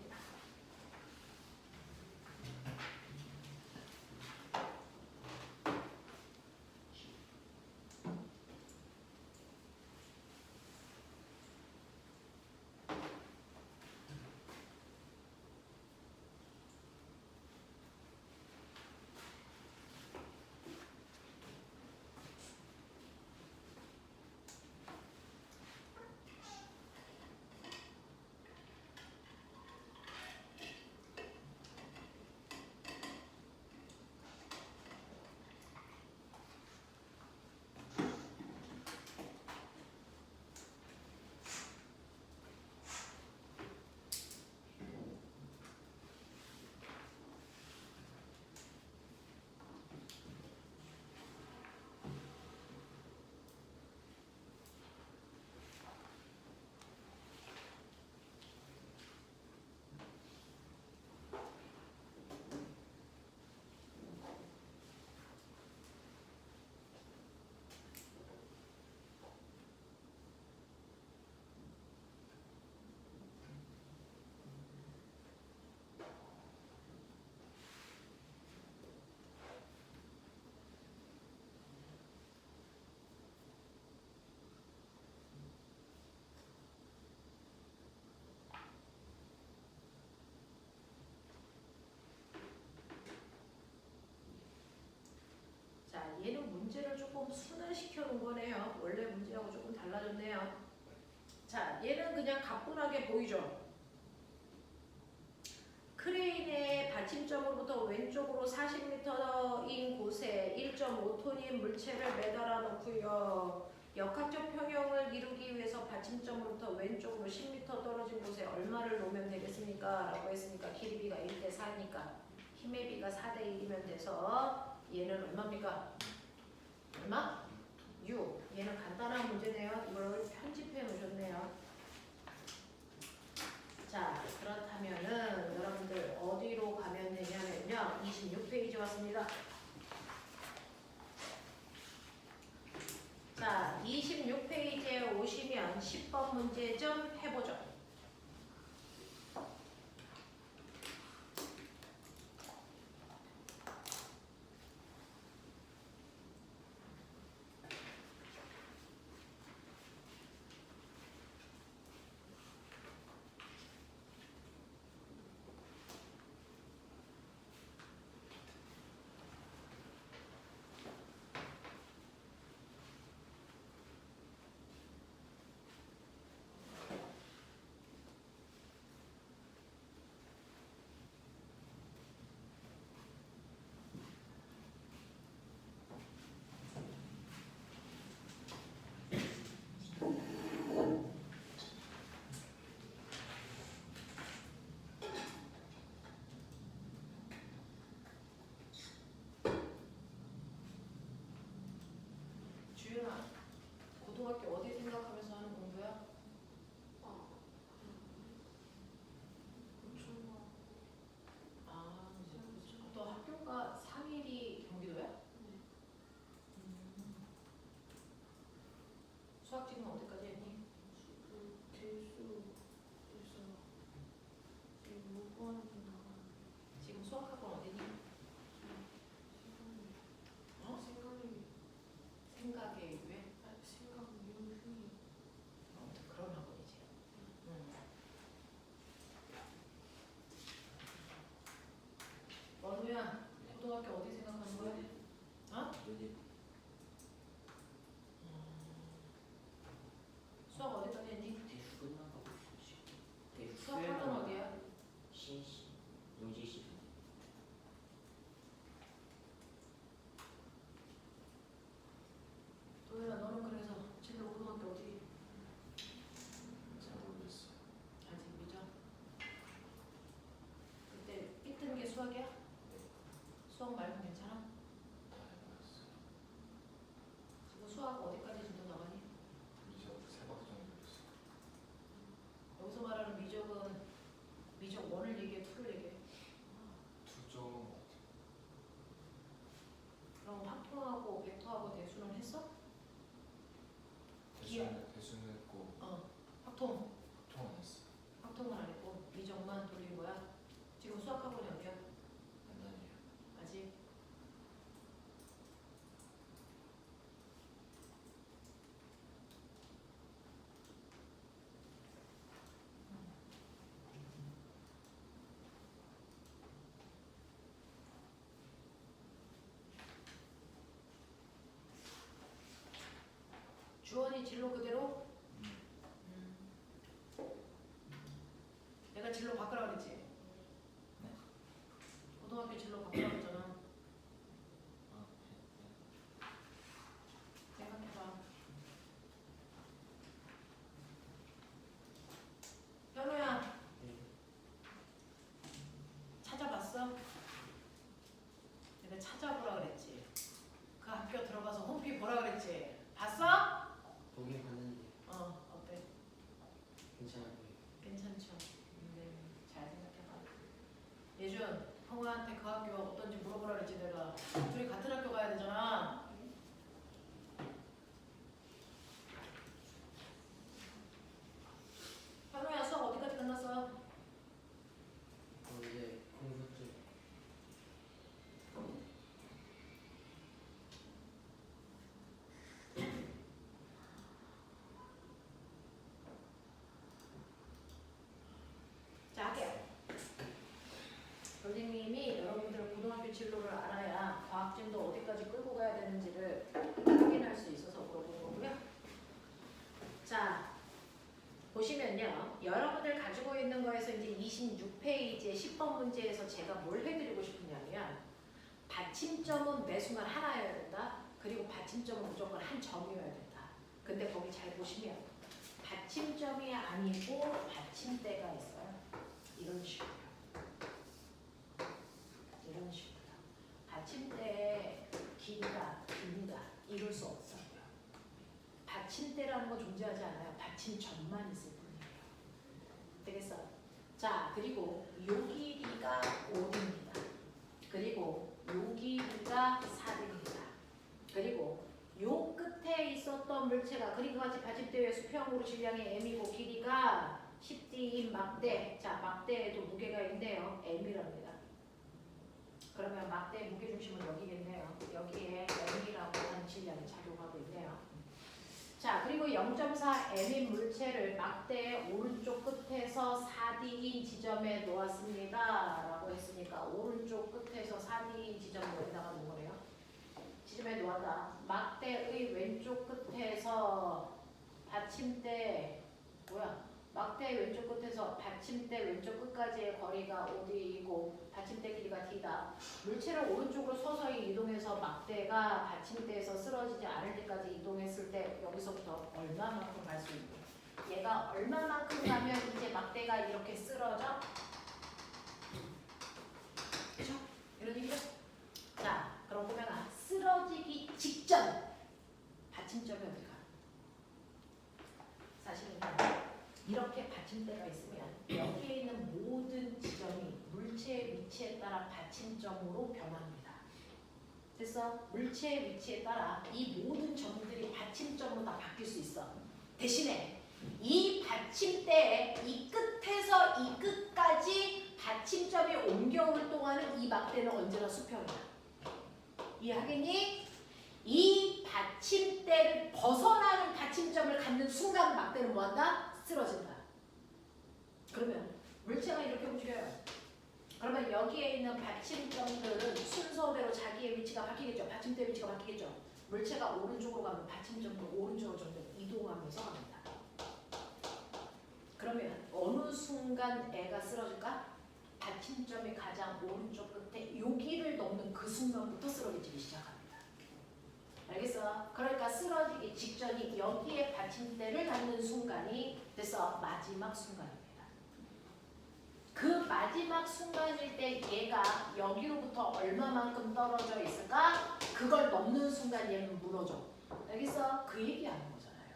얘는 문제를 조금 순환시켜 놓은 거네요. 원래 문제하고 조금 달라졌네요. 자, 얘는 그냥 가뿐하게 보이죠? 크레인의 받침점으로부터 왼쪽으로 40m인 곳에 1.5톤인 물체를 매달아 놓고요. 역학적 평형을 이루기 위해서 받침점으로부터 왼쪽으로 10m 떨어진 곳에 얼마를 놓으면 되겠습니까? 라고 했으니까 길이비가 1대 4니까 힘의 비가 4대 1이면 돼서 얘는 얼마입니까? 얼마? 6. 얘는 간단한 문제네요. 이걸 편집해 놓으셨네요. 자, 그렇다면은 여러분들 어디로 가면 되냐면요. 26페이지 왔습니다. 자, 26페이지에 오시면 10번 문제 좀 해보죠. 주윤아, 고등학교 어디 생각하면서 하는 공부야? 아, 너 학교가 3일이 경기도야? 수학 지금 어디까지 했니? 지금 수학학원 어디니? 어? 생각의 왜? 그런 학원이지. 원우야, 고등학교 어디 생각하는 거야? 어? 요즘 수학 어디까지 했니? 대수 끝나가고 있어 지금. 대수 수학학원 어디야? 신시 용지시. 도현아, 너는 그래서 진로 고등학교 어디? 잘 모르겠어요. 아직 미죠? 그때 삐뚤은 게 수학이야? 수학 말고 괜찮아? 다 해봤어요. 지금 수학 어디까지 진도 나가니? 이적 3박 정도 했어요. 여기서 말하는 미적은 미적 1을 얘기해, 2를 얘기해. 투정 그럼 확통하고 벡터하고 대수는 했어? 대수는 했고 확통. 보통 안 했어요. 확통은 안 했고 미적만 돌린 거야. 지금 수학학원이 어디야? 아니에요. 아직. 주원이 진로 그대로? 내가 진로 바꾸라 그랬지? 네. 고등학교 진로 바꾸라 그랬잖아. 아, 생각해봐. 현우야, 네. 찾아봤어? 내가 찾아보라 그랬지. 그 학교 들어가서 홈피 보라 그랬지. 봤어? 보긴 봤는데 어때? 괜찮아 보여. 괜찮죠? 네, 잘 생각해봐. 예준, 형아한테 그 학교 어떤지 어떻게 끌고 가야 되는지를 확인할 수 있어서 물어본 거고요. 자, 보시면요. 여러분들 가지고 있는 거에서 이제 26페이지의 10번 문제에서 제가 뭘 해드리고 싶으냐면 받침점은 매 순간 하나여야 된다. 그리고 받침점은 무조건 한 점이어야 된다. 근데 거기 잘 보시면 받침점이 아니고 받침대가 있어요. 이런 식으로. 이런 식으로. 받침대의 길이가 깁니다. 이룰 수 없어요. 받침대라는 건 존재하지 않아요. 받침점만 있을 뿐이에요. 되겠어? 자, 그리고 요 길이가 5입니다. 그리고 요 길이가 4입니다. 그리고 요 끝에 있었던 물체가 그림과 같이 받침대의 수평으로 질량이 m이고 길이가 10D인 막대. 자, 막대에도 무게가 있네요. m이랍니다. 그러면 막대의 무게중심은 여기겠네요. 여기에 m이라고 하는 질량이 작용하고 있네요. 자, 그리고 0.4m인 물체를 막대의 오른쪽 끝에서 4D인 지점에 놓았습니다. 라고 했으니까 오른쪽 끝에서 4D인 지점에다가 놓은 거래요. 지점에 놓았다. 막대의 왼쪽 끝에서 받침대 막대 왼쪽 끝에서 받침대 왼쪽 끝까지의 거리가 5D이고 받침대 길이가 D다. 물체를 오른쪽으로 서서히 이동해서 막대가 받침대에서 쓰러지지 않을 때까지 이동했을 때 여기서부터 얼마만큼 갈 수 있니? 얘가 얼마만큼 가면 이제 막대가 이렇게 쓰러져? 그죠? 이런 얘기죠? 자, 그럼 보면 쓰러지기 직전 받침점이 어디가? 사실은 이렇게 받침대가 있으면 여기에 있는 모든 지점이 물체의 위치에 따라 받침점으로 변합니다. 됐어? 물체의 위치에 따라 이 모든 점들이 받침점으로 다 바뀔 수 있어. 대신에 이 받침대의 이 끝에서 이 끝까지 받침점이 옮겨올 동안은 이 막대는 언제나 수평이야. 이해하겠니? 이 받침대를 벗어나는 받침점을 갖는 순간 막대는 뭐한다? 쓰러진다. 그러면 물체가 이렇게 움직여요. 그러면 여기에 있는 받침점들은 순서대로 자기의 위치가 바뀌겠죠. 받침대 위치가 바뀌겠죠. 물체가 오른쪽으로 가면 받침점도 오른쪽으로 점점 이동하면서 갑니다. 그러면 어느 순간 애가 쓰러질까? 받침점이 가장 오른쪽 끝에 여기를 넘는 그 순간부터 쓰러지기 시작합니다. 알겠어? 그러니까 쓰러지기 직전이 여기에 받침대를 닿는 순간이 됐어. 마지막 순간입니다. 그 마지막 순간일 때 얘가 여기로부터 얼마만큼 떨어져 있을까? 그걸 넘는 순간 얘는 무너져. 알겠어? 그 얘기하는 거잖아요.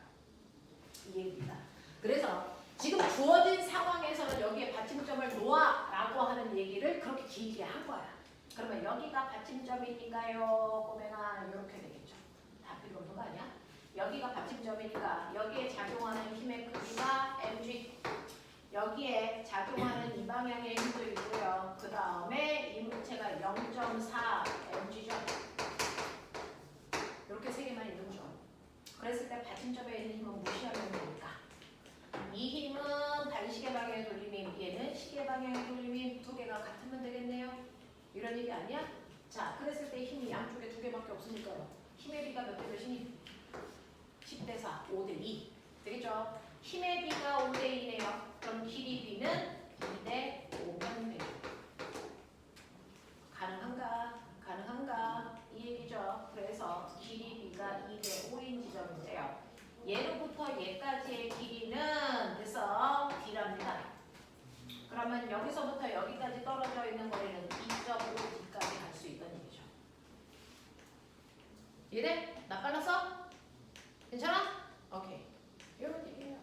이 얘기입니다. 그래서 지금 주어진 상황에서는 여기에 받침점을 놓아라고 하는 얘기를 그렇게 길게 한 거야. 그러면 여기가 받침점이니까요. 꼬맹아 이렇게 되겠죠. 다 필요 없는 거 아니야? 여기가 받침점이니까 여기에 작용하는 힘의 크기가 mg. 여기에 작용하는 이 방향의 힘도 있고요. 그 다음에 이 물체가 0.4 mg죠. 이렇게 세 개만 있는 거죠. 그랬을 때 받침점에 있는 힘은 무시하면 되니까. 이 힘은 반시계 방향의 돌림힘, 얘는 시계 방향의 돌림힘 두 개가 같으면 되겠네요. 이런 얘기 아니야? 자, 그랬을 때 힘이 양쪽에 두 개밖에 없으니까요. 힘의 비가 몇 대 몇이니? 10대 4, 5대 2. 되겠죠? 힘의 비가 5대 2네요. 그럼 길이 비는 2대 5면 되죠. 가능한가? 가능한가? 이 얘기죠. 그래서 길이 비가 2대 5인 지점인데요. 얘로부터 얘까지의 길이는 됐어? D랍니다. 그러면 여기서부터 여기까지 떨어져 있는 거리는 2.5D까지 갈 수 있다는 얘기죠. 이해돼? 나 빨랐어? 괜찮아? 오케이. 이런 얘기예요.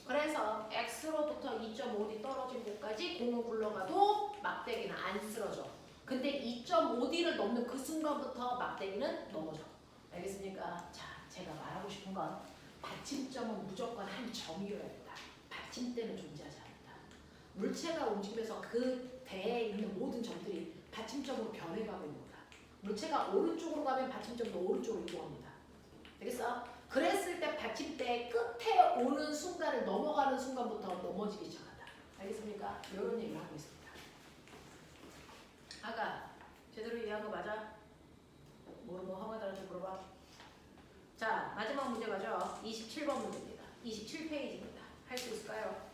그래서 X로부터 2.5D 떨어진 곳까지 공을 굴러가도 막대기는 안 쓰러져. 근데 2.5D를 넘는 그 순간부터 막대기는 넘어져. 알겠습니까? 자, 제가 말하고 싶은 건 받침점은 무조건 한 점이어야 된다. 받침대는 존재하지 않는다. 물체가 움직이면서 그 대에 있는 모든 점들이 받침점으로 변해가고 있는 거다. 물체가 오른쪽으로 가면 받침점도 오른쪽으로 이동합니다. 되겠어? 그랬을 때 받침대 끝에 오는 순간을 넘어가는 순간부터 넘어지기 시작한다. 알겠습니까? 이런 얘기를 하고 있습니다. 아까 제대로 이해한 거 맞아? 모르면 황하들한테 물어봐. 자, 마지막 문제 가죠. 27번 문제입니다. 27페이지입니다. 할 수 있을까요?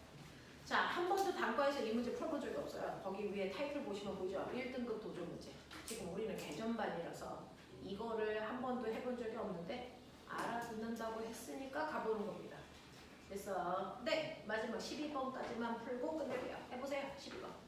자, 한 번도 단과에서 이 문제 풀어본 적이 없어요. 거기 위에 타이틀 보시면 보이죠? 1등급 도전 문제. 지금 우리는 개전반이라서 이거를 한 번도 해본 적이 없는데 알아듣는다고 했으니까 가보는 겁니다. 됐어. 네, 마지막 12번까지만 풀고 끝낼게요. 해보세요. 12번.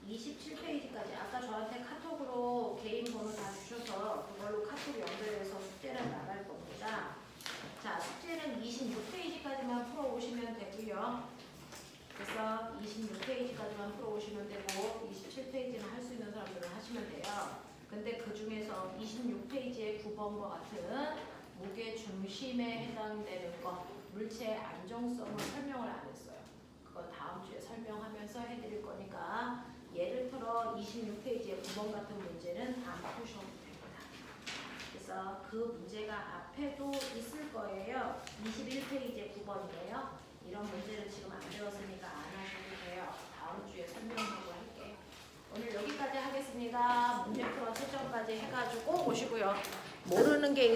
27페이지까지 아까 저한테 카톡으로 개인 번호 다 주셔서 그걸로 카톡 연결해서 숙제를 나갈 겁니다. 자, 숙제는 26페이지까지만 풀어오시면 되고요. 그래서 26페이지까지만 풀어오시면 되고 27페이지는 할 수 있는 사람들은 하시면 돼요. 근데 그 중에서 26페이지의 9번과 같은 무게 중심에 해당되는 거, 물체의 안정성을 설명을 안 했어요. 그거 다음 주에 설명하면서 해드릴 거니까 예를 들어 26페이지의 9번 같은 문제는 안 푸셔도 됩니다. 그래서 그 문제가 앞에도 있을 거예요. 21페이지의 9번이에요. 이런 문제는 지금 안 배웠으니까 안 하셔도 돼요. 다음 주에 설명하고 할게요. 오늘 여기까지 하겠습니다. 문제 풀어 채점까지 해가지고 오시고요. 모르는 게